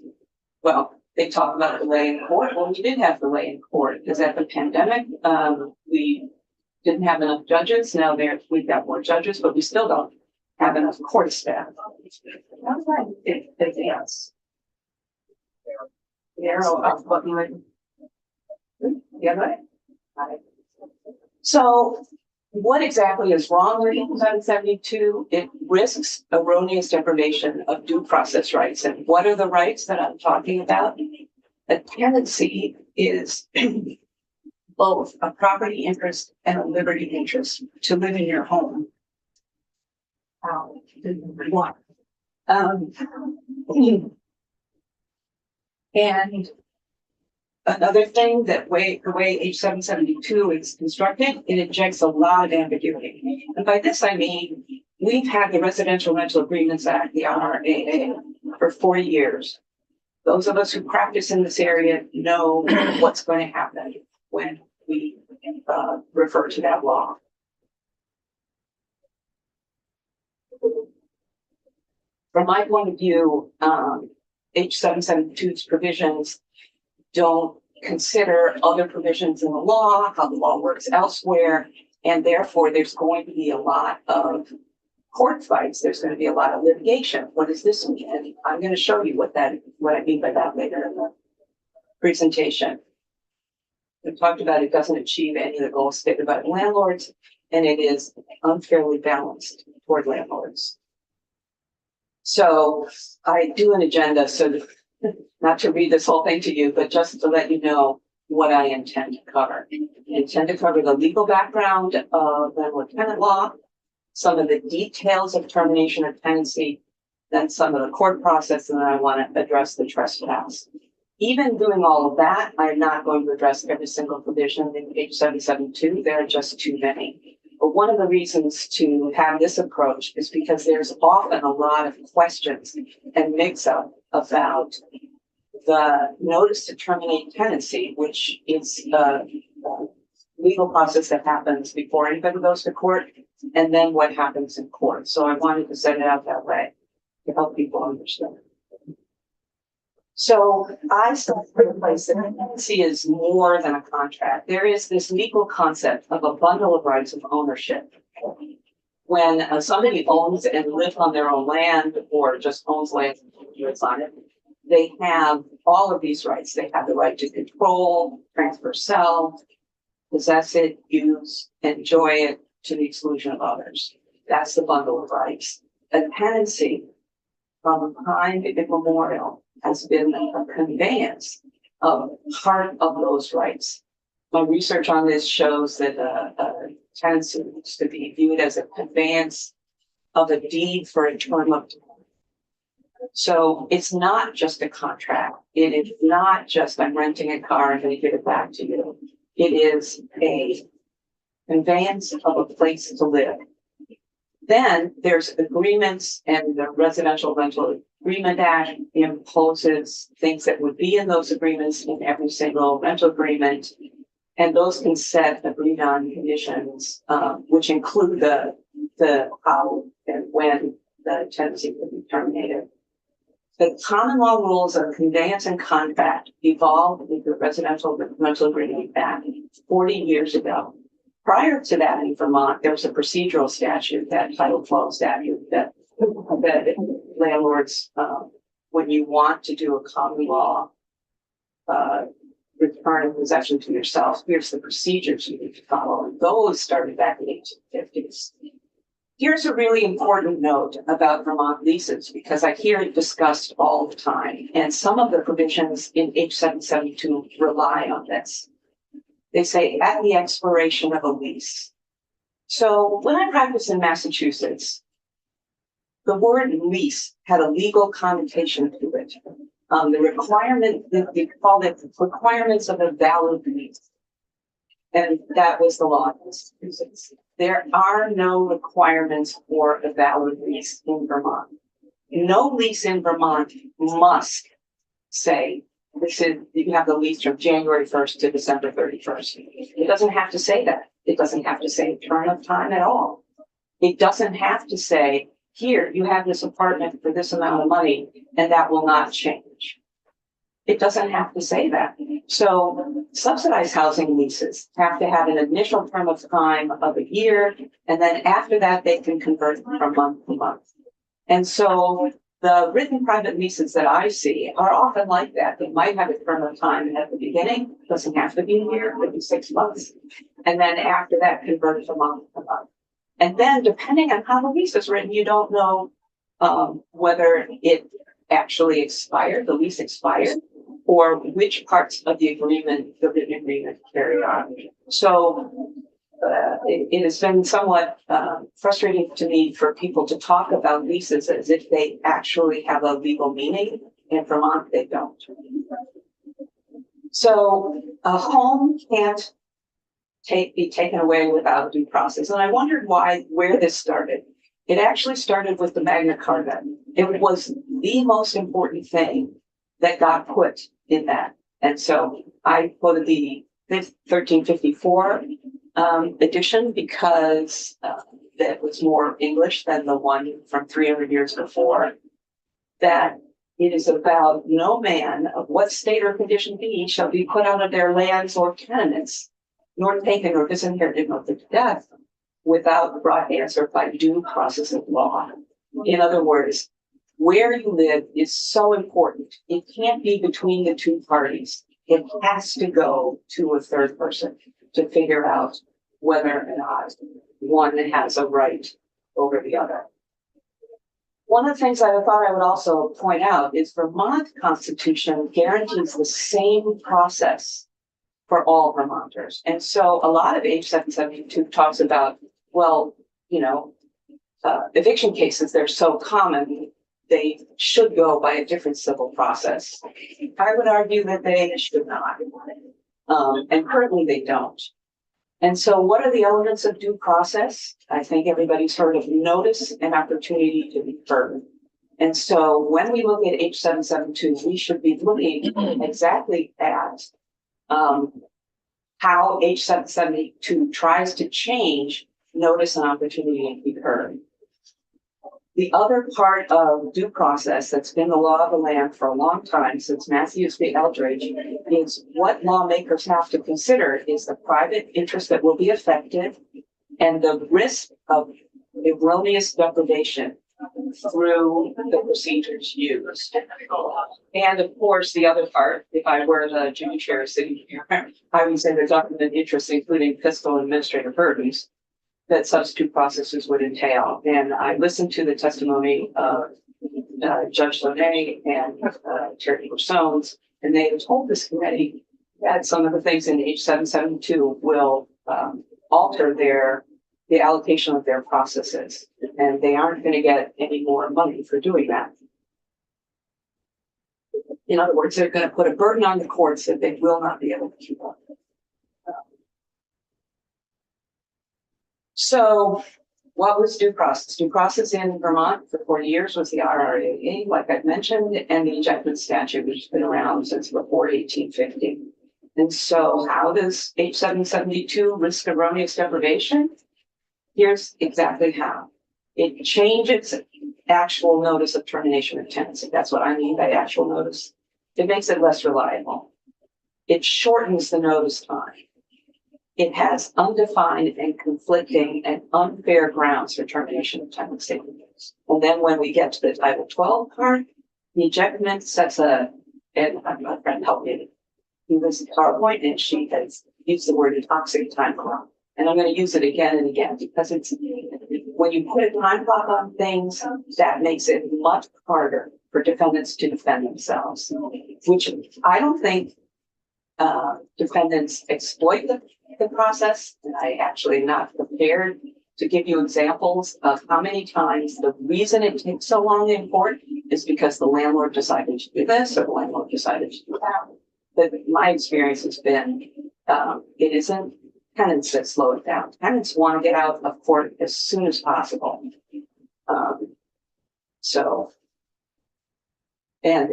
Well, they talk about delay in court. Well, we did have delay in court because at the pandemic, we didn't have enough judges. Now we've got more judges, but we still don't have enough court staff. That's right. Advance. The arrow up button. The other way. Got it. So what exactly is wrong with 772? It risks erroneous deprivation of due process rights. And what are the rights that I'm talking about? A tenancy is both a property interest and a liberty interest to live in your home. And another thing that the way H772 is constructed, it injects a lot of ambiguity. And by this, I mean, we've had the Residential Rental Agreements Act, the RRAA, for 40 years. Those of us who practice in this area know what's going to happen when we refer to that law. From my point of view, H772's provisions don't consider other provisions in the law, how the law works elsewhere, and therefore there's going to be a lot of court fights. There's going to be a lot of litigation. What does this mean? And I'm going to show you what I mean by that later in the presentation. We talked about it doesn't achieve any of the goals stated by the landlords, and it is unfairly balanced toward landlords. So I do an agenda so that not to read this whole thing to you, but just to let you know what I intend to cover. I intend to cover the legal background of landlord-tenant law, some of the details of termination of tenancy, then some of the court process, and then I want to address the trespass. Even doing all of that, I'm not going to address every single provision in H772. There are just too many. But one of the reasons to have this approach is because there's often a lot of questions and mix-up about the notice to terminate tenancy, which is a legal process that happens before anybody goes to court, and then what happens in court. So I wanted to set it out that way to help people understand. So I start with a place that tenancy is more than a contract. There is this legal concept of a bundle of rights of ownership. When somebody owns and lives on their own land or just owns land and lives on it, they have all of these rights. They have the right to control, transfer, sell, possess it, use, enjoy it to the exclusion of others. That's the bundle of rights. A tenancy from time immemorial has been a conveyance of part of those rights. My research on this shows that a tenancy is to be viewed as a conveyance of a deed for a term of time. So it's not just a contract. It is not just I'm renting a car and going to give it back to you. It is a conveyance of a place to live. Then there's agreements, and the Residential Rental Agreement Act imposes things that would be in those agreements in every single rental agreement. And those can set agreed on conditions, which include the how and when the tenancy can be terminated. The common law rules of conveyance and contract evolved with the Residential Rental Agreement Act 40 years ago. Prior to that in Vermont, there was a procedural statute, that Title 12 statute, that landlords, when you want to do a common law return of possession to yourself, here's the procedures you need to follow. And those started back in the 1850s. Here's a really important note about Vermont leases, because I hear it discussed all the time. And some of the provisions in H772 rely on this. They say at the expiration of a lease. So when I practiced in Massachusetts, the word lease had a legal connotation to it. The requirement, they called it requirements of a valid lease. And that was the law in Massachusetts. There are no requirements for a valid lease in Vermont. No lease in Vermont must say, this is, you have the lease from January 1st to December 31st. It doesn't have to say that. It doesn't have to say term of time at all. It doesn't have to say, here, you have this apartment for this amount of money, and that will not change. It doesn't have to say that. So subsidized housing leases have to have an initial term of time of a year, and then after that, they can convert from month to month. And so the written private leases that I see are often like that. They might have a term of time at the beginning, doesn't have to be a year, it could be 6 months. And then after that, convert from month to month. And then depending on how the lease is written, you don't know whether it actually expired, the lease expired, or which parts of the agreement, the written agreement carry on. So it has been somewhat frustrating to me for people to talk about leases as if they actually have a legal meaning. In Vermont, they don't. So a home can't be taken away without due process. And I wondered where this started. It actually started with the Magna Carta. It was the most important thing that got put in that. And so I quoted the 1354 edition because that was more English than the one from 300 years before. That it is about no man of what state or condition be shall be put out of their lands or tenements, nor taken or disinherited nor put to death, without the brought answer by due process of law. In other words, where you live is so important. It can't be between the two parties. It has to go to a third person to figure out whether or not one has a right over the other. One of the things I thought I would also point out is Vermont Constitution guarantees the same process for all Vermonters. And so a lot of H772 talks about, well, eviction cases, they're so common, they should go by a different civil process. I would argue that they should not. And currently they don't. And so what are the elements of due process? I think everybody's heard of notice and opportunity to be heard. And so when we look at H772, we should be looking exactly at how H772 tries to change notice and opportunity to be heard. The other part of due process that's been the law of the land for a long time, since Matthews v. Eldridge, is what lawmakers have to consider is the private interest that will be affected and the risk of erroneous deprivation through the procedures used. And of course, the other part, if I were the judiciary sitting here, I would say the government interest, including fiscal and administrative burdens, that substitute processes would entail. And I listened to the testimony of Judge Lene and Terry Sones, and they have told this committee that some of the things in H772 will alter the allocation of their processes, and they aren't going to get any more money for doing that. In other words, they're going to put a burden on the courts that they will not be able to keep up. So what was due process? Due process in Vermont for 40 years was the RRAA, like I've mentioned, and the ejectment statute, which has been around since before 1850. And so how does H772 risk erroneous deprivation? Here's exactly how. It changes actual notice of termination of tenancy. That's what I mean by actual notice. It makes it less reliable. It shortens the notice time. It has undefined and conflicting and unfair grounds for termination of tenancy. And then when we get to the Title 12 part, the ejectment sets and my friend helped me. He was a PowerPoint and she has used the word toxic time clock. And I'm going to use it again and again because it's when you put a time clock on things, that makes it much harder for defendants to defend themselves, which I don't think defendants exploit the process. And I actually am not prepared to give you examples of how many times the reason it takes so long in court is because the landlord decided to do this or the landlord decided to do that. But my experience has been it isn't tenants that slow it down. Tenants want to get out of court as soon as possible. And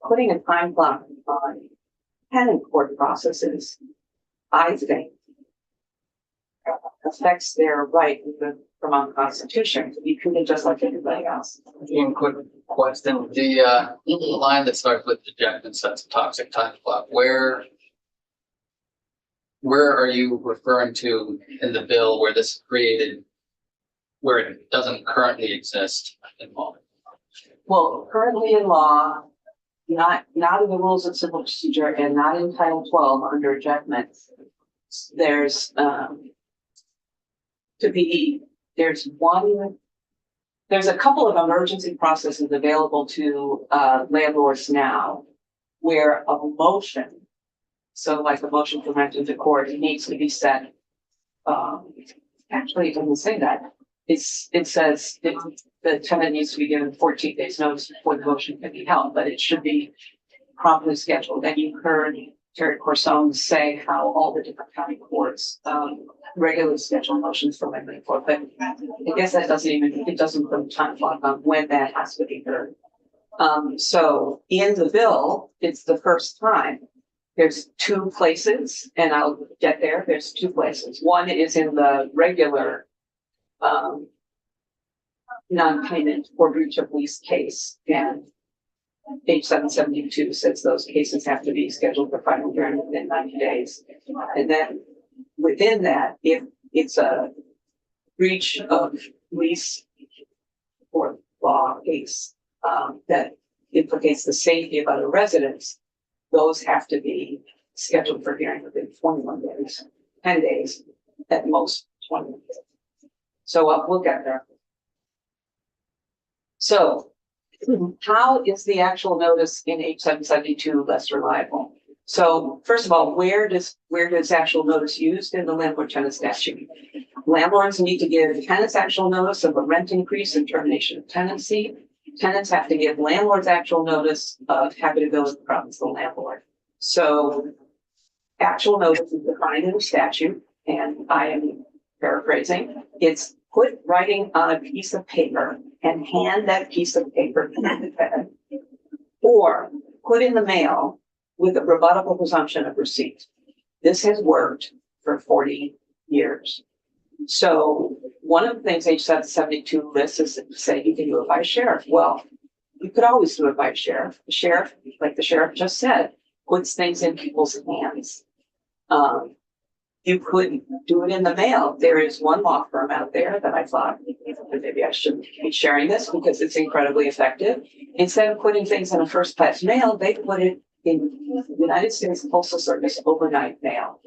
putting a time clock on tenant court processes, I think, affects their right in the Vermont Constitution to be treated just like everybody else. Ian, quick question, the line that starts with ejectment sets a toxic time clock, where are you referring to in the bill where this created, where it doesn't currently exist in law? Well, currently in law, not in the rules of civil procedure and not in Title 12 under ejectment, there's there's a couple of emergency processes available to landlords now where a motion, so like a motion for rent into court, it needs to be set. Actually, it doesn't say that. It says the tenant needs to be given 14 days notice before the motion can be held, but it should be promptly scheduled. And you heard Terry Corsone say how all the different county courts regularly schedule motions for rent into court, but I guess that it doesn't put a time clock on when that has to be heard. So in the bill, it's the first time. There's two places, and I'll get there. There's two places. One is in the regular non-payment or breach of lease case, and page 772 says those cases have to be scheduled for final hearing within 90 days. And then within that, if it's a breach of lease or law case that implicates the safety of other residents, those have to be scheduled for hearing within 21 days, 10 days, at most 20 days. So we'll get there. So how is the actual notice in H772 less reliable? So first of all, where does actual notice used in the landlord tenant statute? Landlords need to give tenants actual notice of a rent increase and termination of tenancy. Tenants have to give landlords actual notice of habitability problems to the landlord. So actual notice is defined in the statute, and I am paraphrasing. It's put writing on a piece of paper and hand that piece of paper to the tenant, or put in the mail with a rebuttable presumption of receipt. This has worked for 40 years. So one of the things H772 lists is to say you can do it by sheriff. Well, you could always do it by sheriff. The sheriff, like the sheriff just said, puts things in people's hands. You could do it in the mail. There is one law firm out there that I thought maybe I shouldn't be sharing this because it's incredibly effective. Instead of putting things in a first class mail, they put it in the United States Postal Service overnight mail.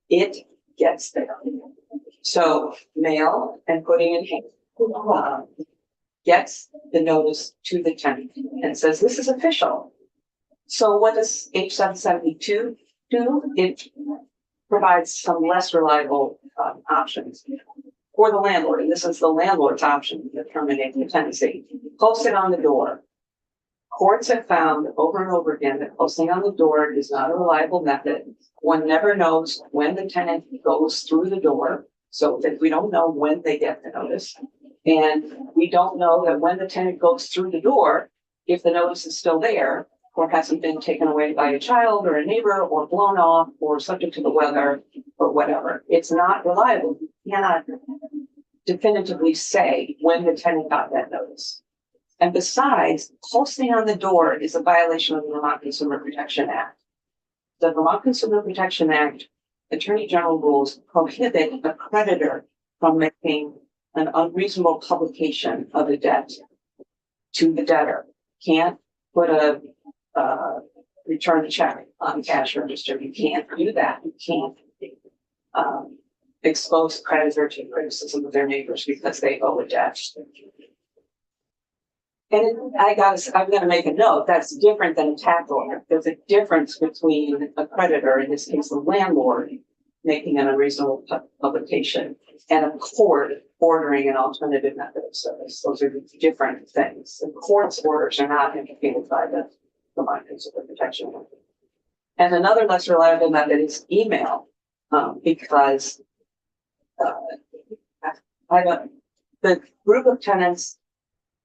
It gets there. So mail and putting in hand gets the notice to the tenant and says this is official. So what does H772 do? It provides some less reliable options for the landlord, and this is the landlord's option to terminate the tenancy. Post it on the door. Courts have found over and over again that posting on the door is not a reliable method. One never knows when the tenant goes through the door, so that we don't know when they get the notice. And we don't know that when the tenant goes through the door, if the notice is still there or hasn't been taken away by a child or a neighbor or blown off or subject to the weather or whatever. It's not reliable. You cannot definitively say when the tenant got that notice. And besides, posting on the door is a violation of the Vermont Consumer Protection Act. The Vermont Consumer Protection Act Attorney General rules prohibit a creditor from making an unreasonable publication of a debt to the debtor. Can't put a return a check on cash register. You can't do that. You can't expose a creditor to criticism of their neighbors because they owe a debt. And I'm going to make a note, that's different than a tax order. There's a difference between a creditor, in this case, the landlord, making an unreasonable publication and a court ordering an alternative method of service. Those are different things. The court's orders are not implicated by the Vermont Consumer Protection Act. And another less reliable method is email, because the group of tenants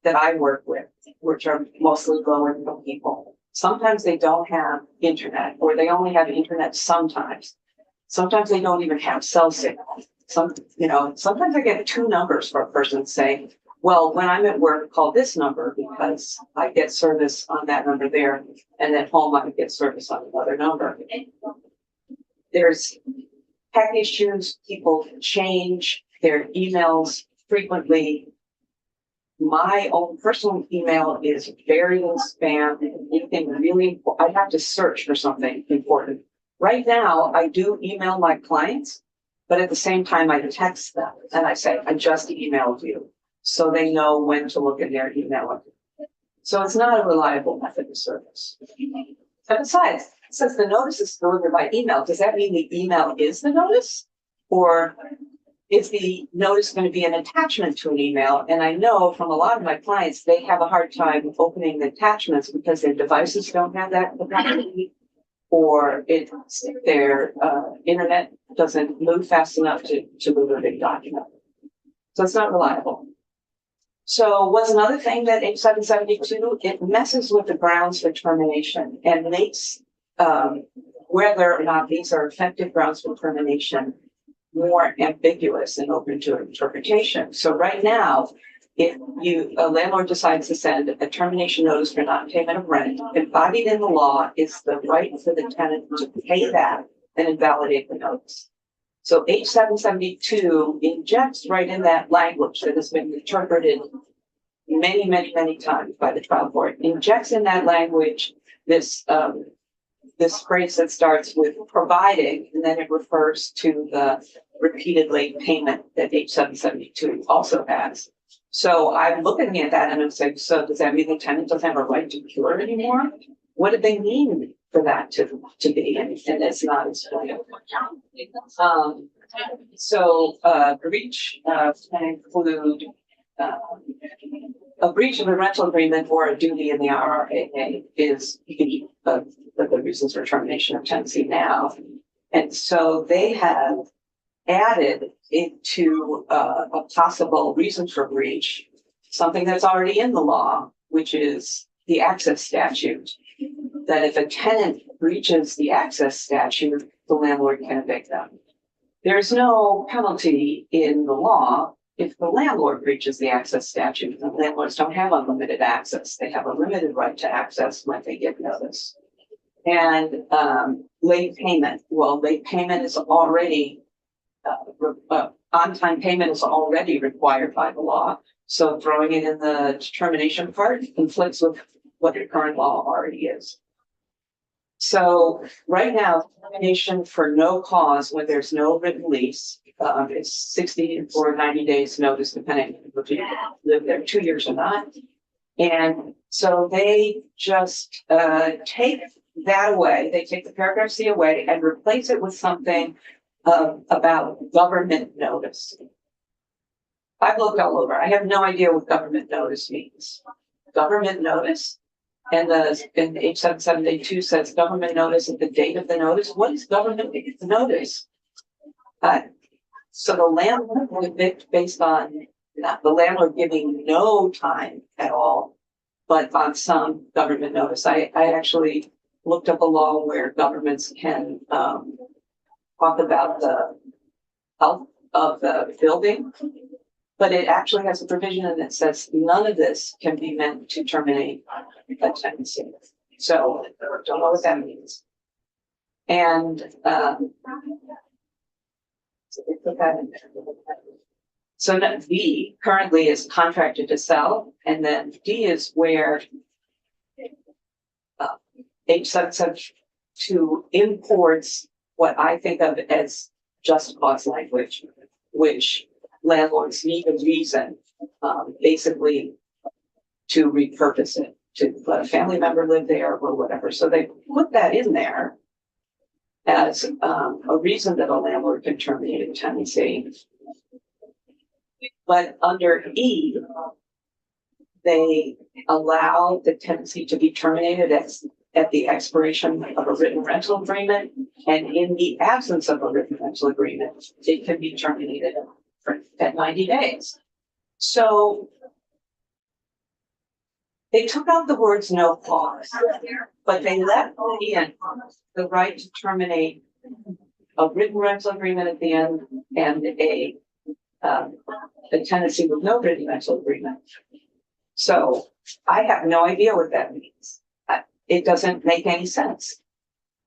that I work with, which are mostly low income people, sometimes they don't have internet, or they only have internet sometimes. Sometimes they don't even have cell signal. sometimes I get two numbers for a person saying, well, when I'm at work, call this number because I get service on that number there, and at home I get service on another number. There's tech issues, people change their emails frequently. My own personal email is very little spam. Anything really, I have to search for something important. Right now, I do email my clients, but at the same time, I text them and I say, I just emailed you. So they know when to look in their email. So it's not a reliable method of service. And besides, since the notice is delivered by email, does that mean the email is the notice? Or is the notice going to be an attachment to an email? And I know from a lot of my clients, they have a hard time opening the attachments because their devices don't have that capacity, or their internet doesn't move fast enough to move a big document. So it's not reliable. So what's another thing that H772, it messes with the grounds for termination and makes whether or not these are effective grounds for termination more ambiguous and open to interpretation. So right now, if a landlord decides to send a termination notice for non-payment of rent, embodied in the law is the right for the tenant to pay that and invalidate the notice. So H772 injects right in that language that has been interpreted many, many, many times by the trial court, injects in that language this phrase that starts with providing, and then it refers to the repeated late payment that H772 also has. So I'm looking at that and I'm saying, so does that mean the tenant doesn't have a right to cure anymore? What do they mean for that to be? And it's not explained. Breach can include a breach of a rental agreement or a duty in the RRAA is the reasons for termination of tenancy now. And so they have added into a possible reason for breach, something that's already in the law, which is the access statute, that if a tenant breaches the access statute, the landlord can evict them. There's no penalty in the law if the landlord breaches the access statute. The landlords don't have unlimited access. They have a limited right to access when they give notice. And late payment. Well, late payment is already, on-time payment is already required by the law. So throwing it in the termination part conflicts with what the current law already is. So right now, termination for no cause when there's no written lease, it's 60 or 90 days notice, depending if you live there 2 years or not. And so they just take that away. They take the paragraph C away and replace it with something about government notice. I've looked all over. I have no idea what government notice means. Government notice? And H772 says government notice at the date of the notice. What is government notice? So the landlord will evict based on not the landlord giving no time at all, but on some government notice. I actually looked up a law where governments can talk about the health of the building, but it actually has a provision that says none of this can be meant to terminate a tenancy. So don't know what that means. And so they put that in there. So B currently is contracted to sell, and then D is where H772 imports what I think of as just cause language, which landlords need a reason, basically, to repurpose it, to let a family member live there or whatever. So they put that in there as a reason that a landlord can terminate a tenancy. But under E, they allow the tenancy to be terminated at the expiration of a written rental agreement, and in the absence of a written rental agreement, it can be terminated at 90 days. So they took out the words no clause, but they left in the right to terminate a written rental agreement at the end and a tenancy with no written rental agreement. So I have no idea what that means. It doesn't make any sense.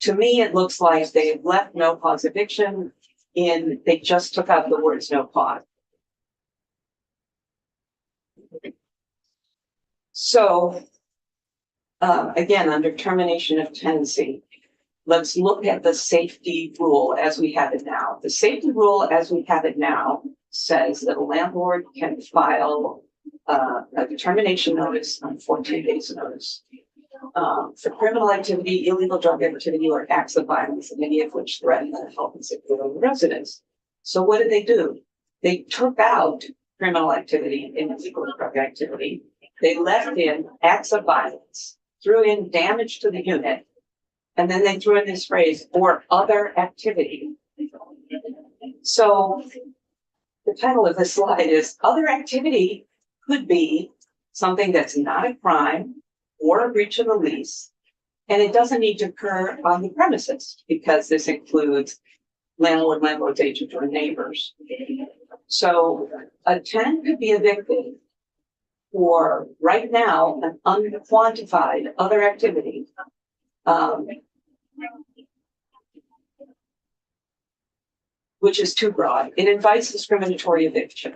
To me, it looks like they've left no pause eviction in, they just took out the words no pause. So, again, under termination of tenancy, let's look at the safety rule as we have it now. The safety rule as we have it now says that a landlord can file a termination notice on 14 days notice for criminal activity, illegal drug activity, or acts of violence, any of which threaten the health and safety of the residents. So what did they do? They took out criminal activity and illegal drug activity. They left in acts of violence, threw in damage to the unit, and then they threw in this phrase, or other activity. So the title of this slide is other activity could be something that's not a crime or a breach of the lease, and it doesn't need to occur on the premises because this includes landlord, landlord's agent, or neighbors. So a tenant could be evicted for right now an unquantified other activity. Which is too broad. It invites discriminatory eviction.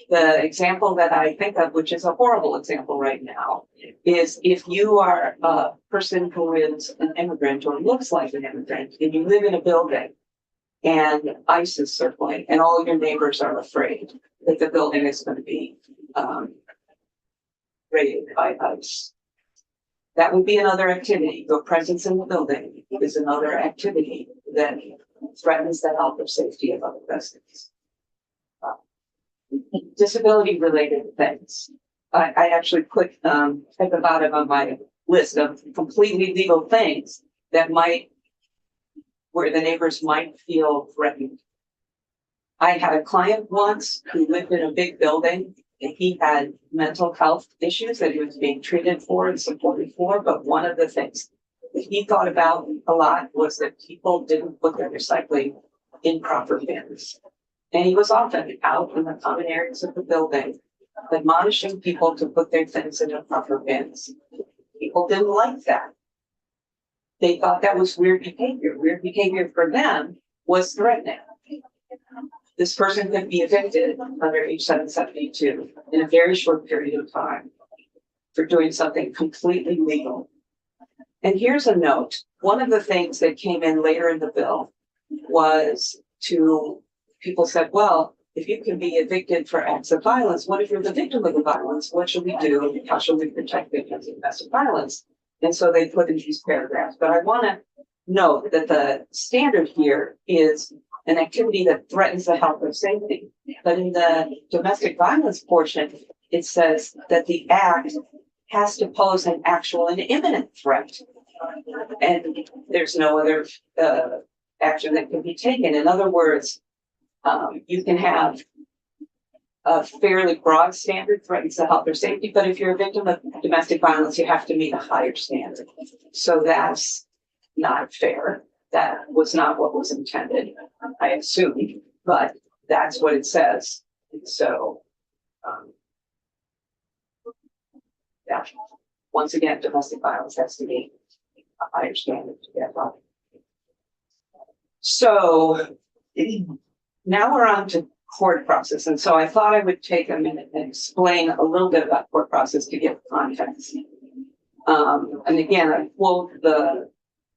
The example that I think of, which is a horrible example right now, is if you are a person who is an immigrant or looks like an immigrant and you live in a building and ICE is circling and all your neighbors are afraid that the building is going to be raided by ICE. That would be another activity. Your presence in the building is another activity that threatens the health or safety of other residents. Disability related things. I actually put at the bottom of my list of completely legal things that where the neighbors might feel threatened. I had a client once who lived in a big building and he had mental health issues that he was being treated for and supported for, but one of the things that he thought about a lot was that people didn't put their recycling in proper bins. And he was often out in the common areas of the building, admonishing people to put their things in the proper bins. People didn't like that. They thought that was weird behavior. Weird behavior for them was threatening. This person could be evicted under age 772 in a very short period of time for doing something completely legal. And here's a note. One of the things that came in later in the bill was people said, well, if you can be evicted for acts of violence, what if you're the victim of the violence? What should we do? How should we protect victims of domestic violence? And so they put in these paragraphs. But I want to note that the standard here is an activity that threatens the health or safety. But in the domestic violence portion, it says that the act has to pose an actual and imminent threat. And there's no other action that can be taken. In other words, you can have a fairly broad standard threatens the health or safety, but if you're a victim of domestic violence, you have to meet a higher standard. So that's not fair. That was not what was intended, I assume, but that's what it says. And so, yeah, once again, domestic violence has to meet a higher standard to get by. So now we're on to court process. And so I thought I would take a minute and explain a little bit about court process to give context. And again, I quote the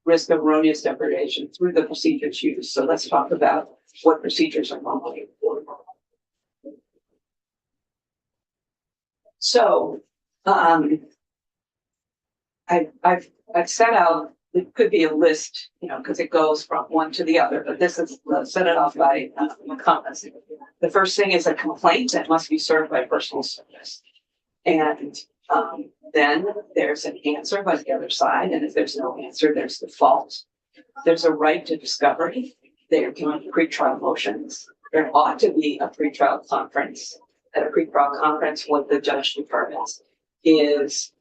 risk of erroneous deprivation through the procedures used. So let's talk about what procedures are normally employed. So I've set out, it could be a list, because it goes from one to the other, but this is set it off by comments. The first thing is a complaint that must be served by personal service. And then there's an answer by the other side. And if there's no answer, there's default. There's a right to discovery. There can be pretrial motions. There ought to be a pretrial conference. At a pretrial conference, what the judge determines is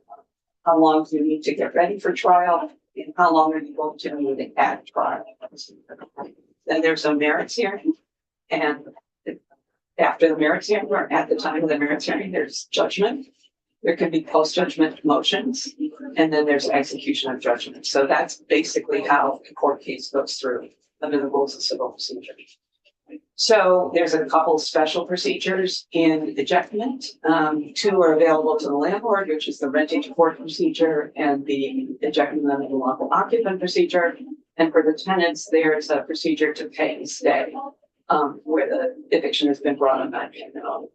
how long do you need to get ready for trial and how long are you going to need at trial. then there's a merits hearing. And after the merits hearing, or at the time of the merits hearing, there's judgment. There can be post-judgment motions, and then there's execution of judgment. So that's basically how the court case goes through under the rules of civil procedure. So there's a couple special procedures in ejectment. Two are available to the landlord, which is the renting to court procedure and the ejectment of the lawful occupant procedure. And for the tenants, there's a procedure to pay and stay, where the eviction has been brought on non-payment only.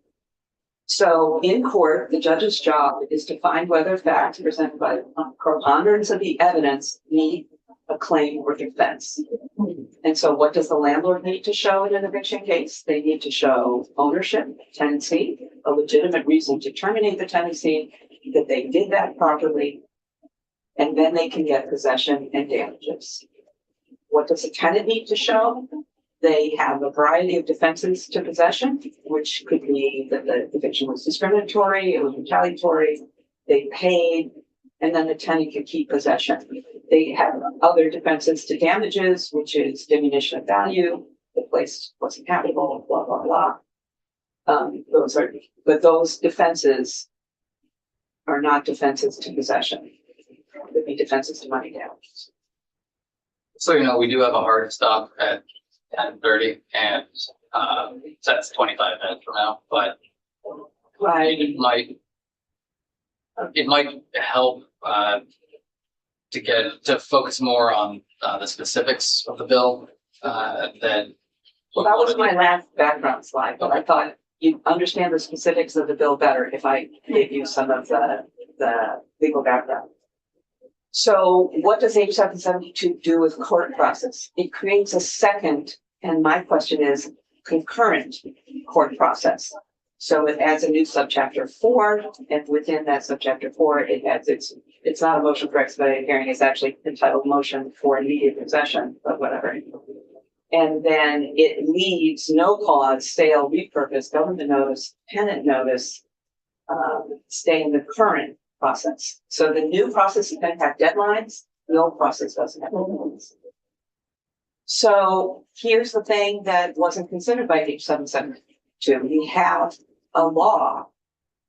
So in court, the judge's job is to find whether facts presented by the preponderance of the evidence meet a claim or defense. And so what does the landlord need to show in an eviction case? They need to show ownership, tenancy, a legitimate reason to terminate the tenancy, that they did that properly, and then they can get possession and damages. What does a tenant need to show? They have a variety of defenses to possession, which could be that the eviction was discriminatory, it was retaliatory, they paid, and then the tenant could keep possession. They have other defenses to damages, which is diminution of value, the place wasn't habitable, blah, blah, blah. Those defenses are not defenses to possession. They'd be defenses to money damages. So, we do have a hard stop at 10:30, and that's 25 minutes from now, but it might help to focus more on the specifics of the bill than. Well, that was my last background slide, but I thought you'd understand the specifics of the bill better if I gave you some of the legal background. So what does H 772 do with court process? It creates a second, and my question is, concurrent court process. So it adds a new subchapter 4, and within that subchapter 4, it adds it's not a motion for expedited hearing, it's actually entitled motion for immediate possession, but whatever. And then it leaves no cause, sale, repurpose, government notice, tenant notice, stay in the current process. So the new process is going to have deadlines, the old process doesn't have deadlines. So here's the thing that wasn't considered by H 772. We have a law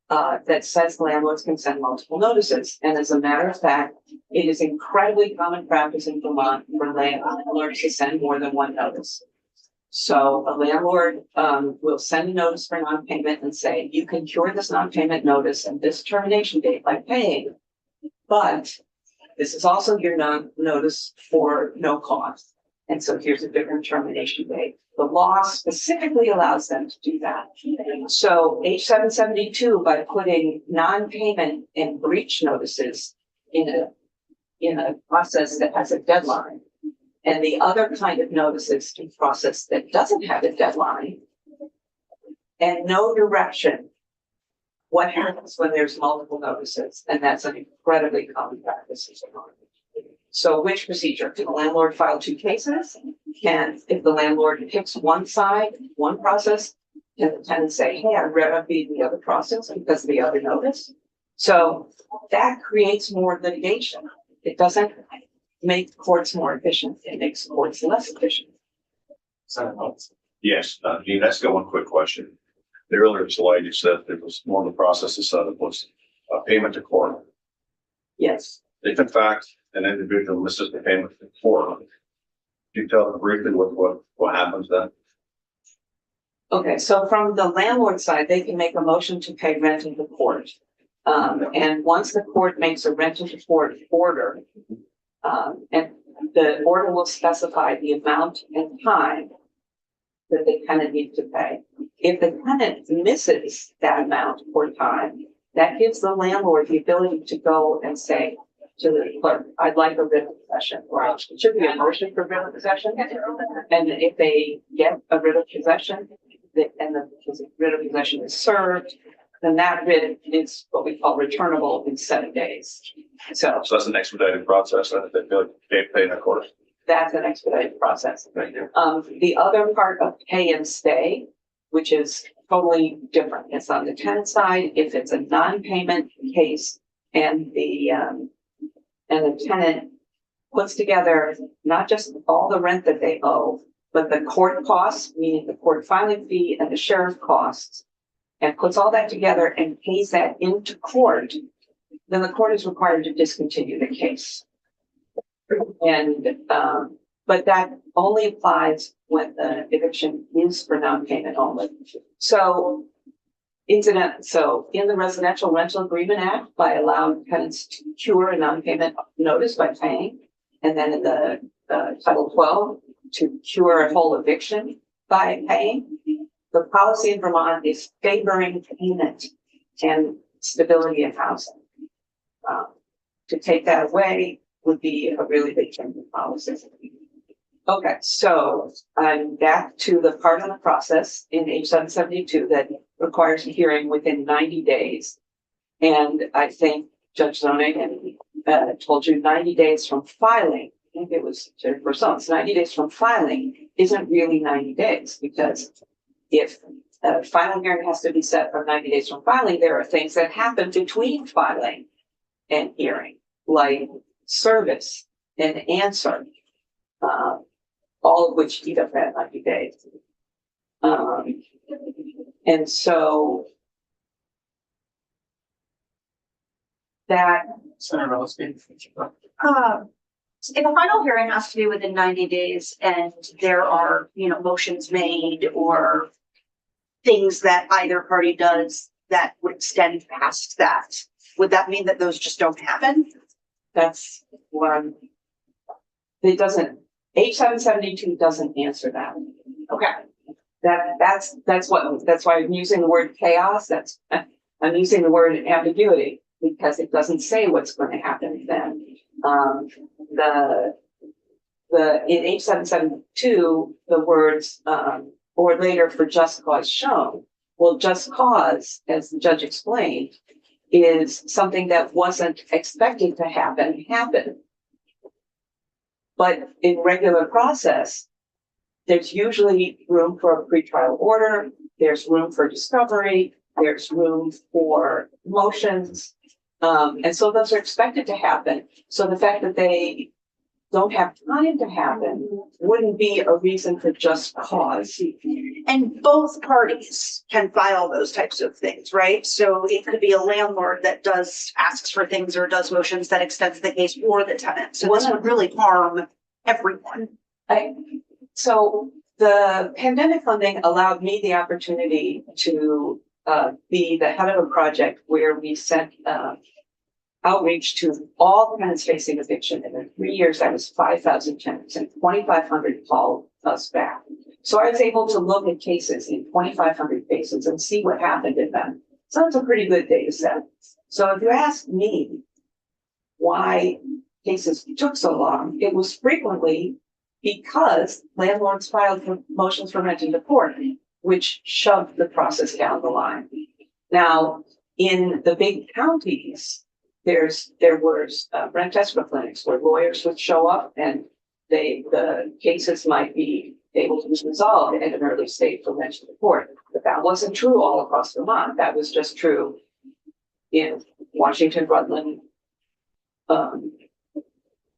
that says landlords can send multiple notices. And as a matter of fact, it is incredibly common practice in Vermont for landlords to send more than one notice. So a landlord will send a notice for non-payment and say, you can cure this non-payment notice and this termination date by paying. But this is also your notice for no cause. And so here's a different termination date. The law specifically allows them to do that. So H 772, by putting non-payment and breach notices in a process that has a deadline, and the other kind of notices to process that doesn't have a deadline, and no direction, what happens when there's multiple notices? And that's an incredibly common practice. So which procedure? Can the landlord file 2 cases? Can, if the landlord picks one side, one process, can the tenant say, hey, I'd rather be the other process because of the other notice? So that creates more litigation. It doesn't make courts more efficient. It makes courts less efficient. Yes, Dean, that's got one quick question. The earlier slide, you said there was one of the processes that was payment to court. Yes. If in fact an individual misses the payment to court, can you tell them briefly what happens then? Okay, so from the landlord side, they can make a motion to pay rent into court. And once the court makes a rent into court order, and the order will specify the amount and time that the tenant needs to pay. If the tenant misses that amount or time, that gives the landlord the ability to go and say to the clerk, I'd like a writ of possession, or it should be a motion for writ of possession. And if they get a writ of possession, and the writ of possession is served, then that writ is what we call returnable in 7 days. So that's an expedited process, and if they feel like they pay in a court. That's an expedited process. Right there. The other part of pay and stay, which is totally different. It's on the tenant side. If it's a non-payment case and the tenant puts together not just all the rent that they owe, but the court costs, meaning the court filing fee and the sheriff costs, and puts all that together and pays that into court, then the court is required to discontinue the case. And, but that only applies when the eviction is for non-payment only. So in the Residential Rental Agreement Act, by allowing tenants to cure a non-payment notice by paying, and then in the Title 12 to cure a whole eviction by paying, the policy in Vermont is favoring payment and stability in housing. To take that away would be a really big change in policy. Okay, so I'm back to the part of the process in H 772 that requires a hearing within 90 days. And I think Judge Zoning told you 90 days from filing. I think it was for some, 90 days from filing isn't really 90 days, because if a final hearing has to be set for 90 days from filing, there are things that happen between filing and hearing, like service and answer, all of which eat up that 90 days. And so that. Senator Rossi. If a final hearing has to be within 90 days and there are, motions made or things that either party does that would extend past that, would that mean that those just don't happen? That's one. It doesn't, H 772 doesn't answer that. Okay. That's why I'm using the word chaos. I'm using the word ambiguity, because it doesn't say what's going to happen then. In H 772, the words, or later for just cause shown. Well, just cause, as the judge explained, is something that wasn't expected to happen. But in regular process, there's usually room for a pretrial order, there's room for discovery, there's room for motions. And so those are expected to happen. So the fact that they don't have time to happen wouldn't be a reason for just cause. And both parties can file those types of things, right? So it could be a landlord that asks for things or does motions that extends the case, or the tenant. So this would really harm everyone. So the pandemic funding allowed me the opportunity to be the head of a project where we sent outreach to all tenants facing eviction. And in 3 years, that was 5,000 tenants, and 2,500 called us back. So I was able to look at cases in 2,500 cases and see what happened in them. So that's a pretty good data set. So if you ask me why cases took so long, it was frequently because landlords filed for motions for rent into court, which shoved the process down the line. Now, in the big counties, there were rent escrow clinics where lawyers would show up and the cases might be able to be resolved at an early stage for rent into court. But that wasn't true all across Vermont. That was just true in Washington, Rutland,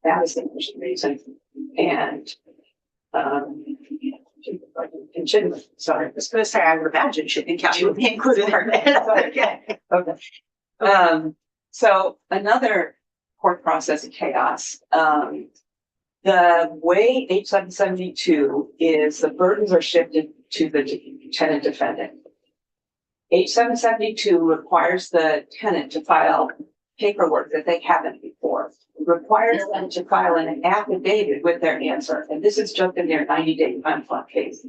Madison, for some reason, and in Chittenden. Sorry, I was going to say, I would imagine Chittenden County would be included. Okay. Okay. So another court process chaos. The way H 772 is, the burdens are shifted to the tenant defendant. H 772 requires the tenant to file paperwork that they haven't before. It requires them to file an affidavit with their answer. And this is just in their 90-day time clock case.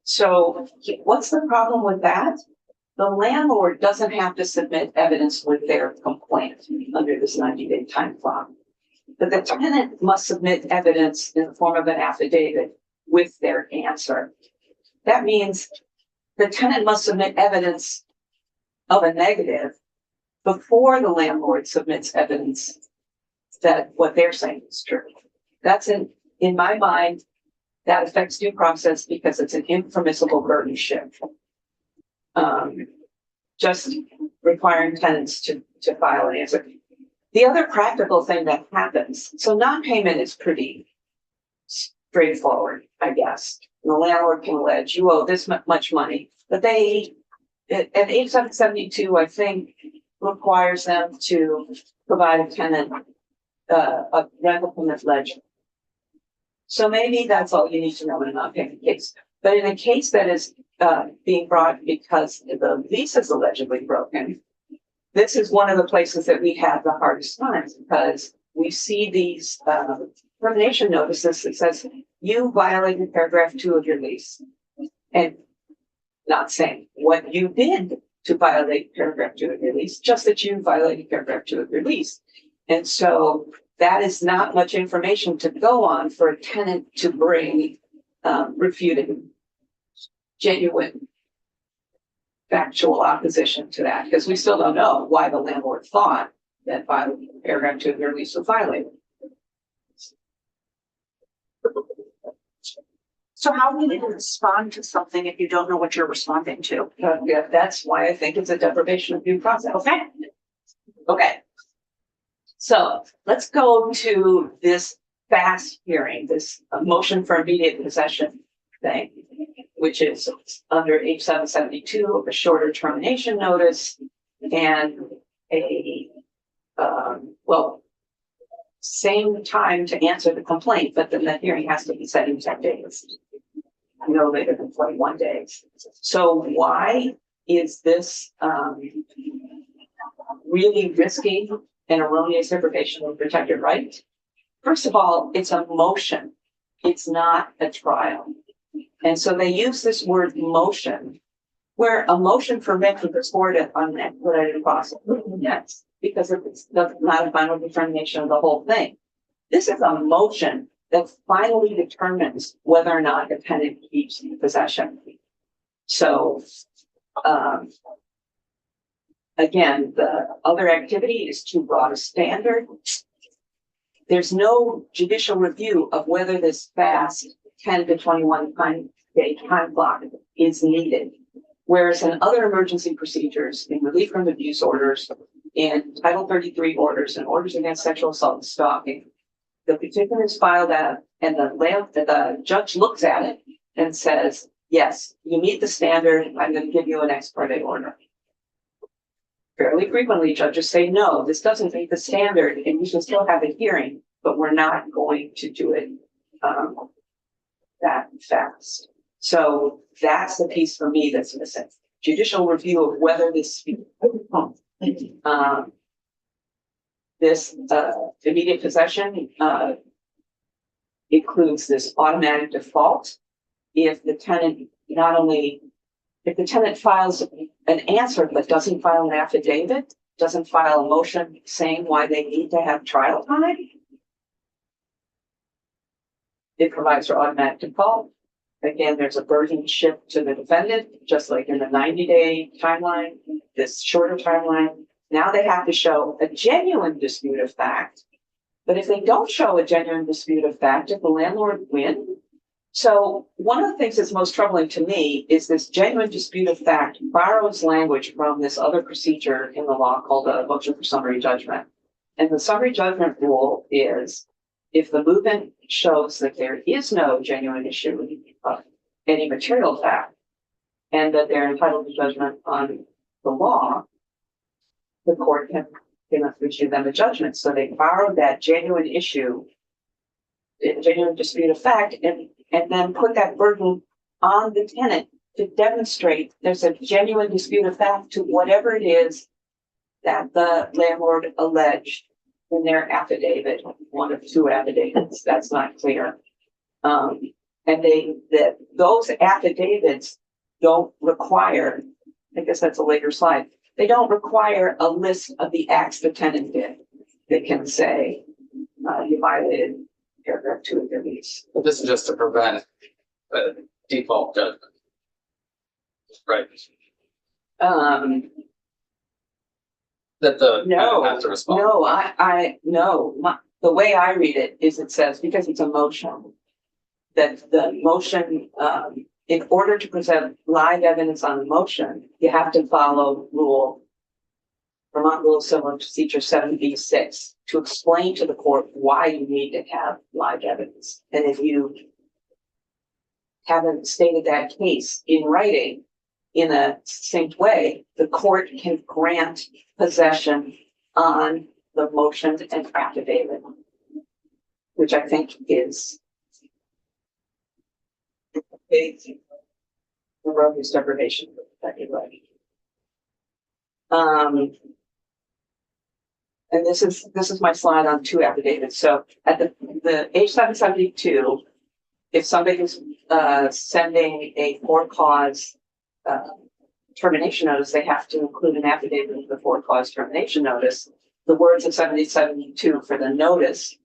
So what's the problem with that? The landlord doesn't have to submit evidence with their complaint under this 90-day time clock. But the tenant must submit evidence in the form of an affidavit with their answer. That means the tenant must submit evidence of a negative before the landlord submits evidence that what they're saying is true. That's in my mind, that affects due process because it's an impermissible burden shift. Just requiring tenants to file an answer. The other practical thing that happens, so non-payment is pretty straightforward, I guess. The landlord can allege you owe this much money, but they, at 8772, I think, requires them to provide a tenant a rental permit ledger. So maybe that's all you need to know in a non-payment case. But in a case that is being brought because the lease is allegedly broken, this is one of the places that we have the hardest times, because we see these termination notices that says you violated paragraph 2 of your lease, and not saying what you did to violate paragraph 2 of your lease, just that you violated paragraph 2 of your lease. And so that is not much information to go on for a tenant to bring refuting genuine factual opposition to that, because we still don't know why the landlord thought that paragraph 2 of their lease was violated. So how do you respond to something if you don't know what you're responding to? Yeah, that's why I think it's a deprivation of due process. Okay. Okay. So let's go to this fast hearing, this motion for immediate possession thing, which is under H772, a shorter termination notice and a, same time to answer the complaint, but then the hearing has to be set in 10 days, no later than 21 days. So why is this really risky and erroneous deprivation of protected right? First of all, it's a motion. It's not a trial. And so they use this word motion, where a motion for rent was scored on an expedited process. Yes, because it's not a final determination of the whole thing. This is a motion that finally determines whether or not a tenant keeps possession. So, again, the other activity is too broad a standard. There's no judicial review of whether this fast 10 to 21 day time block is needed. Whereas in other emergency procedures, in relief from abuse orders, in Title 33 orders, and orders against sexual assault and stalking, the petition is filed out and the judge looks at it and says, yes, you meet the standard, I'm going to give you an ex parte order. Fairly frequently, judges say, no, this doesn't meet the standard and you can still have a hearing, but we're not going to do it that fast. So that's the piece for me that's missing. Judicial review of whether this immediate possession includes this automatic default. If the tenant files an answer but doesn't file an affidavit, doesn't file a motion saying why they need to have trial time, it provides for automatic default. Again, there's a burden shift to the defendant, just like in the 90-day timeline, this shorter timeline. Now they have to show a genuine dispute of fact. But if they don't show a genuine dispute of fact, did the landlord win? So one of the things that's most troubling to me is this genuine dispute of fact borrows language from this other procedure in the law called a motion for summary judgment. And the summary judgment rule is, if the movement shows that there is no genuine issue of any material fact, and that they're entitled to judgment on the law, the court can issue them a judgment. So they borrowed that genuine issue, genuine dispute of fact, and then put that burden on the tenant to demonstrate there's a genuine dispute of fact to whatever it is that the landlord alleged in their affidavit, one of two affidavits, that's not clear. And those affidavits don't require, I guess that's a later slide, they don't require a list of the acts the tenant did. They can say, you violated paragraph 2 of your lease. But this is just to prevent a default judgment. Right. That the No, tenant has to respond. No, the way I read it is it says, because it's a motion, that the motion, in order to present live evidence on the motion, you have to follow Vermont Rule of Civil Procedure 7B6 to explain to the court why you need to have live evidence. And if you haven't stated that case in writing in a succinct way, the court can grant possession on the motion and affidavit, which I think is big erroneous deprivation. And this is my slide on 2 affidavits. So at the H772, if somebody is sending a for cause termination notice, they have to include an affidavit of the for cause termination notice. The words of 7072 for the notice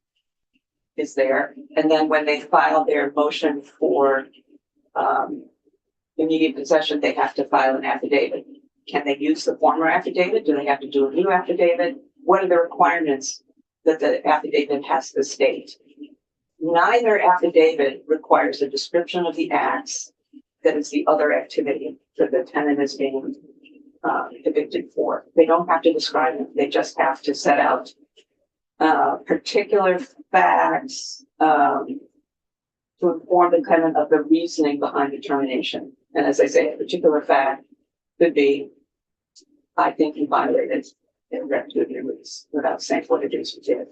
is there. And then when they file their motion for immediate possession, they have to file an affidavit. Can they use the former affidavit? Do they have to do a new affidavit? What are the requirements that the affidavit has to state? Neither affidavit requires a description of the acts that is the other activity that the tenant is being evicted for. They don't have to describe it. They just have to set out particular facts to inform the tenant of the reasoning behind the termination. And as I say, a particular fact could be, I think you violated a gratuity release without saying what it is you did.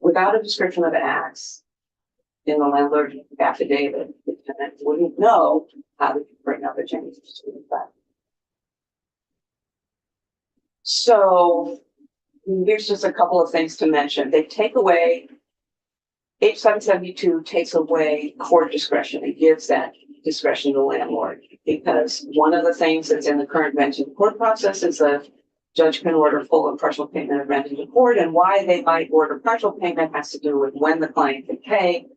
Without a description of acts in the landlord affidavit, the tenant wouldn't know how to bring up a change to the fact. So here's just a couple of things to mention. They take away, H772 takes away court discretion. It gives that discretion to the landlord, because one of the things that's in the current rent and court process is a judge can order full and partial payment of rent into court, and why they might order partial payment has to do with when the client can pay.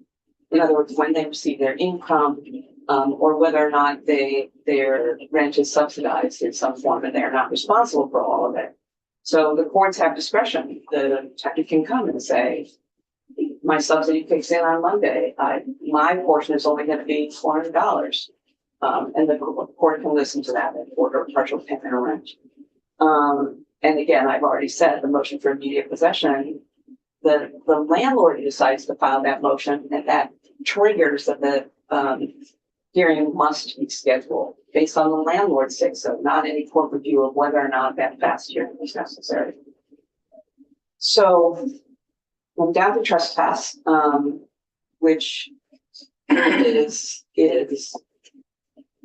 In other words, when they receive their income, or whether or not their rent is subsidized in some form and they're not responsible for all of it. So the courts have discretion. The tenant can come and say, my subsidy kicks in on Monday. My portion is only going to be $400. And the court can listen to that and order a partial payment of rent. And again, I've already said the motion for immediate possession, the landlord decides to file that motion, and that triggers that the hearing must be scheduled based on the landlord's say so, not any court review of whether or not that fast hearing is necessary. So I'm down to trespass, which is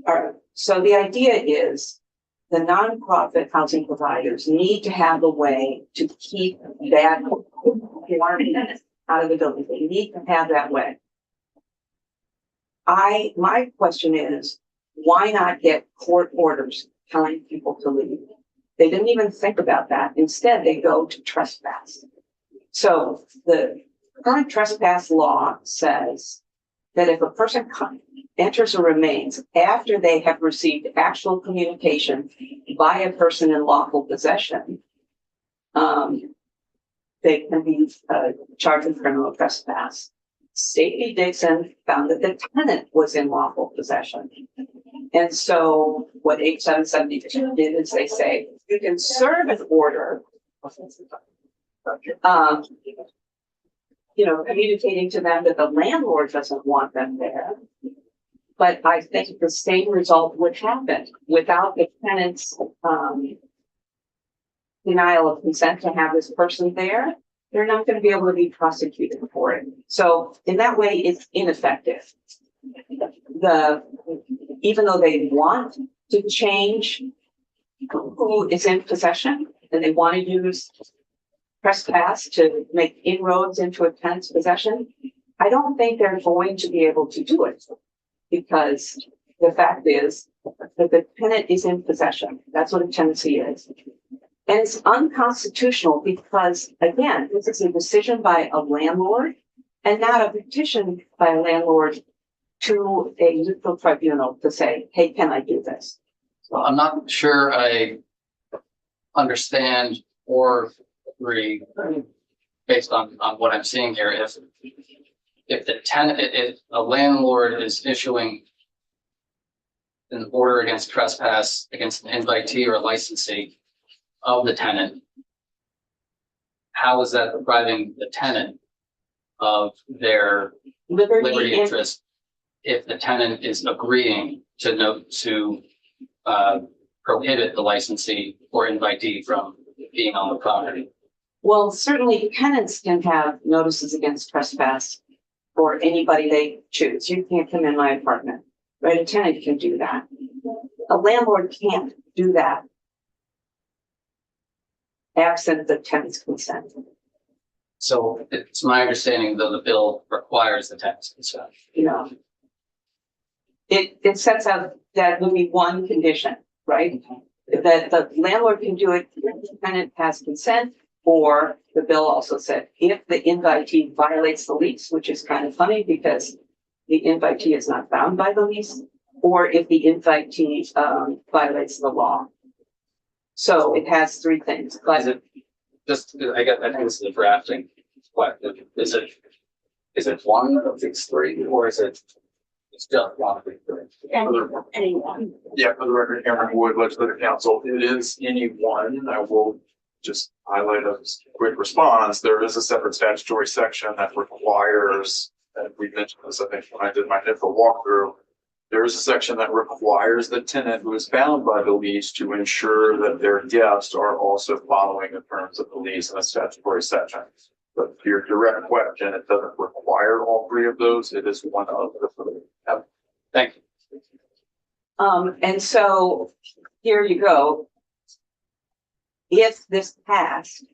all right. So the idea is the nonprofit housing providers need to have a way to keep that out of the building. They need to have that way. My question is, why not get court orders telling people to leave? They didn't even think about that. Instead, they go to trespass. So the current trespass law says that if a person enters or remains after they have received actual communication by a person in lawful possession, they can be charged with criminal trespass. State v. Dixon found that the tenant was in lawful possession. And so what H772 did is they say, you can serve an order, communicating to them that the landlord doesn't want them there. But I think the same result would happen without the tenant's denial of consent to have this person there. They're not going to be able to be prosecuted for it. So in that way, it's ineffective. Even though they want to change who is in possession and they want to use trespass to make inroads into a tenant's possession, I don't think they're going to be able to do it, because the fact is that the tenant is in possession. That's what a tenancy is. And it's unconstitutional because, again, this is a decision by a landlord and not a petition by a landlord to a neutral tribunal to say, hey, can I do this? Well, I'm not sure I understand or agree based on what I'm seeing here. If the tenant, if a landlord is issuing an order against trespass against an invitee or a licensee of the tenant, how is that depriving the tenant of their liberty interest if the tenant is agreeing to prohibit the licensee or invitee from being on the property. Well, certainly tenants can have notices against trespass for anybody they choose. You can't come in my apartment, right? A tenant can do that. A landlord can't do that absent the tenant's consent. So it's my understanding though the bill requires the tenant's consent. You know, it sets out that would be one condition, right? That the landlord can do it if the tenant has consent, or the bill also said if the invitee violates the lease, which is kind of funny because the invitee is not bound by the lease, or if the invitee violates the law. So it has three things. Is But it just, I think this is the drafting. What, is it one of these three or is it? It's just one of these three. Anyone. Yeah, for the record, Cameron Wood, Legislative Council, it is any one. I will just highlight a quick response. There is a separate statutory section that requires, and we mentioned this, I think, when I did my initial walkthrough. There is a section that requires the tenant who is bound by the lease to ensure that their guests are also following the terms of the lease in a statutory section. But to your direct question, it doesn't require all three of those. It is one of the three. Thank you. and so here you go. If this passed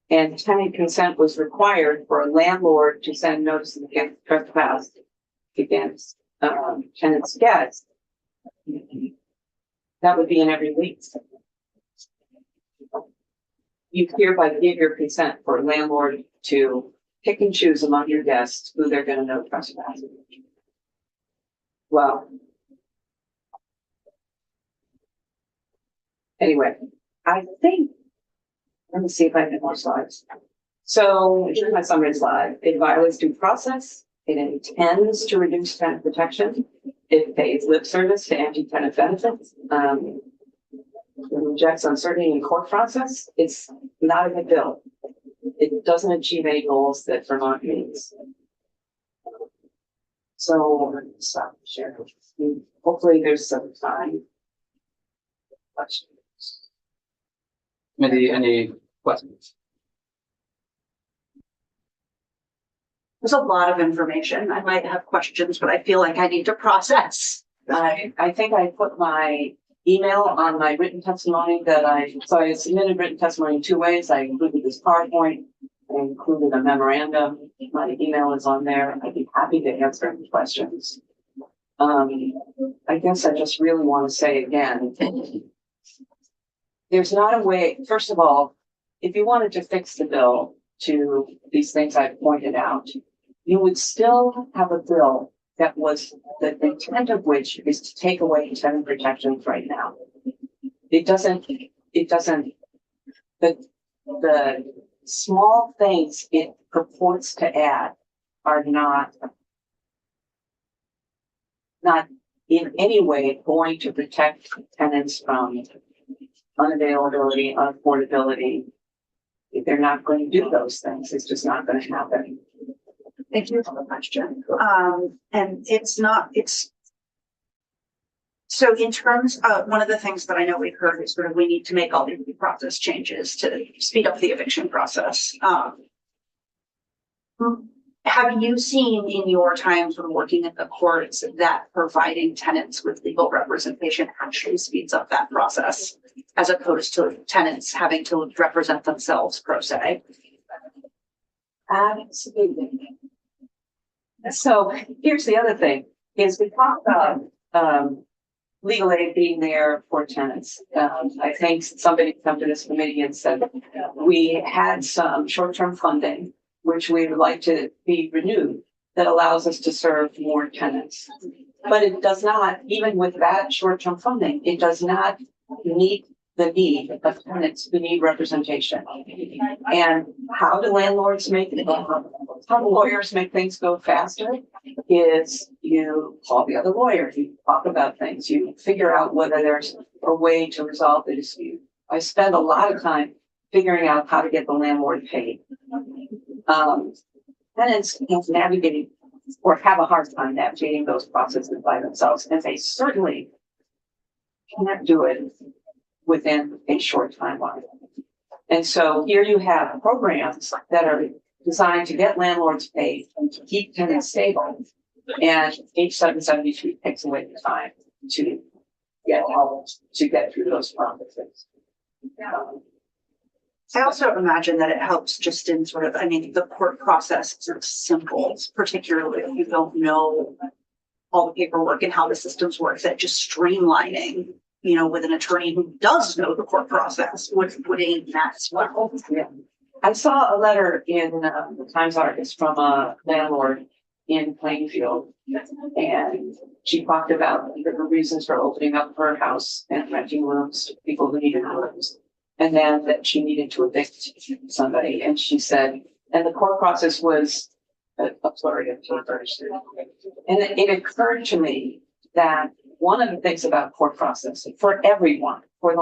and tenant consent was required for a landlord to send notices against trespass against tenant's guests, that would be in every lease. You hereby give your consent for a landlord to pick and choose among your guests who they're going to know trespass. Well, anyway, I think, let me see if I have more slides. So here's my summary slide. It violates due process. It intends to reduce tenant protection. It pays lip service to anti-tenant benefits. It rejects uncertainty in court process. It's not a good bill. It doesn't achieve any goals that Vermont needs. So I'm gonna stop sharing. Hopefully there's some time. Questions? Any questions? There's a lot of information. I might have questions, but I feel like I need to process. I think I put my email on my written testimony so I submitted written testimony in two ways. I included this PowerPoint, I included a memorandum. My email is on there. I'd be happy to answer any questions. I guess I just really want to say again, there's not a way, first of all, if you wanted to fix the bill to these things I pointed out, you would still have a bill that was the intent of which is to take away tenant protections right now. The small things it purports to add are not in any way going to protect tenants from unavailability, unaffordability. If they're not going to do those things, it's just not going to happen. Thank you for the question. And so in terms of one of the things that I know we've heard is sort of we need to make all the process changes to speed up the eviction process. Have you seen in your time sort of working at the courts that providing tenants with legal representation actually speeds up that process as opposed to tenants having to represent themselves pro se? Absolutely. So here's the other thing is we talk about legal aid being there for tenants. I think somebody come to this committee and said we had some short-term funding which we would like to be renewed that allows us to serve more tenants. But it does not, even with that short-term funding, it does not meet the need of tenants who need representation. And how do landlords how do lawyers make things go faster? Is you call the other lawyer, you talk about things, you figure out whether there's a way to resolve the dispute. I spend a lot of time figuring out how to get the landlord paid. Tenants have navigated or have a hard time navigating those processes by themselves, and they certainly can't do it within a short timeline. And so here you have programs that are designed to get landlords paid and to keep tenants stable. And H772 takes away the time to get through those processes. I also imagine that it helps just in sort of, I mean, the court process is sort of simple, particularly if you don't know all the paperwork and how the systems work, that just streamlining, you know, with an attorney who does know the court process would aid that as well. Yeah. I saw a letter in the Times Argus from a landlord in Plainfield, and she talked about her reasons for opening up her house and renting rooms to people who needed rooms. And then that she needed to evict somebody, and she said, and the court process was a flurry of papers. And it occurred to me that one of the things about court process for everyone, for the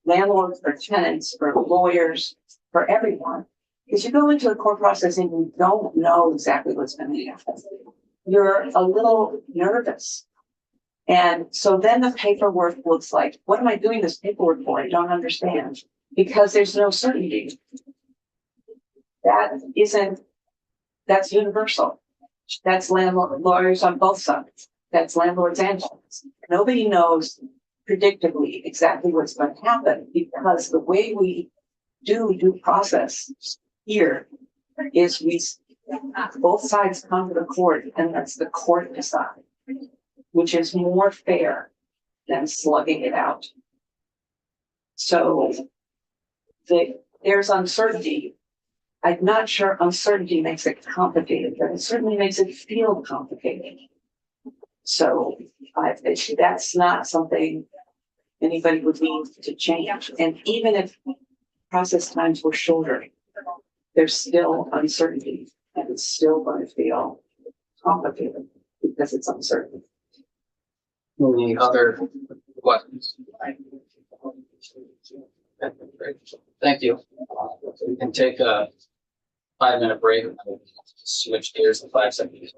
landlords, for tenants, for lawyers, for everyone, is you go into the court process and you don't know exactly what's going to happen. You're a little nervous. And so then the paperwork looks like, what am I doing this paperwork for? I don't understand, because there's no certainty. That's universal. That's landlord lawyers on both sides. That's landlords and tenants. Nobody knows predictably exactly what's going to happen, because the way we do due process here is both sides come to the court and lets the court decide, which is more fair than slugging it out. So there's uncertainty. I'm not sure uncertainty makes it complicated, but it certainly makes it feel complicated. So that's not something anybody would need to change. And even if process times were shorter, there's still uncertainty, and it's still going to feel complicated because it's uncertain. Any other questions? Thank you. We can take a 5-minute break. Switch gears in 5 seconds.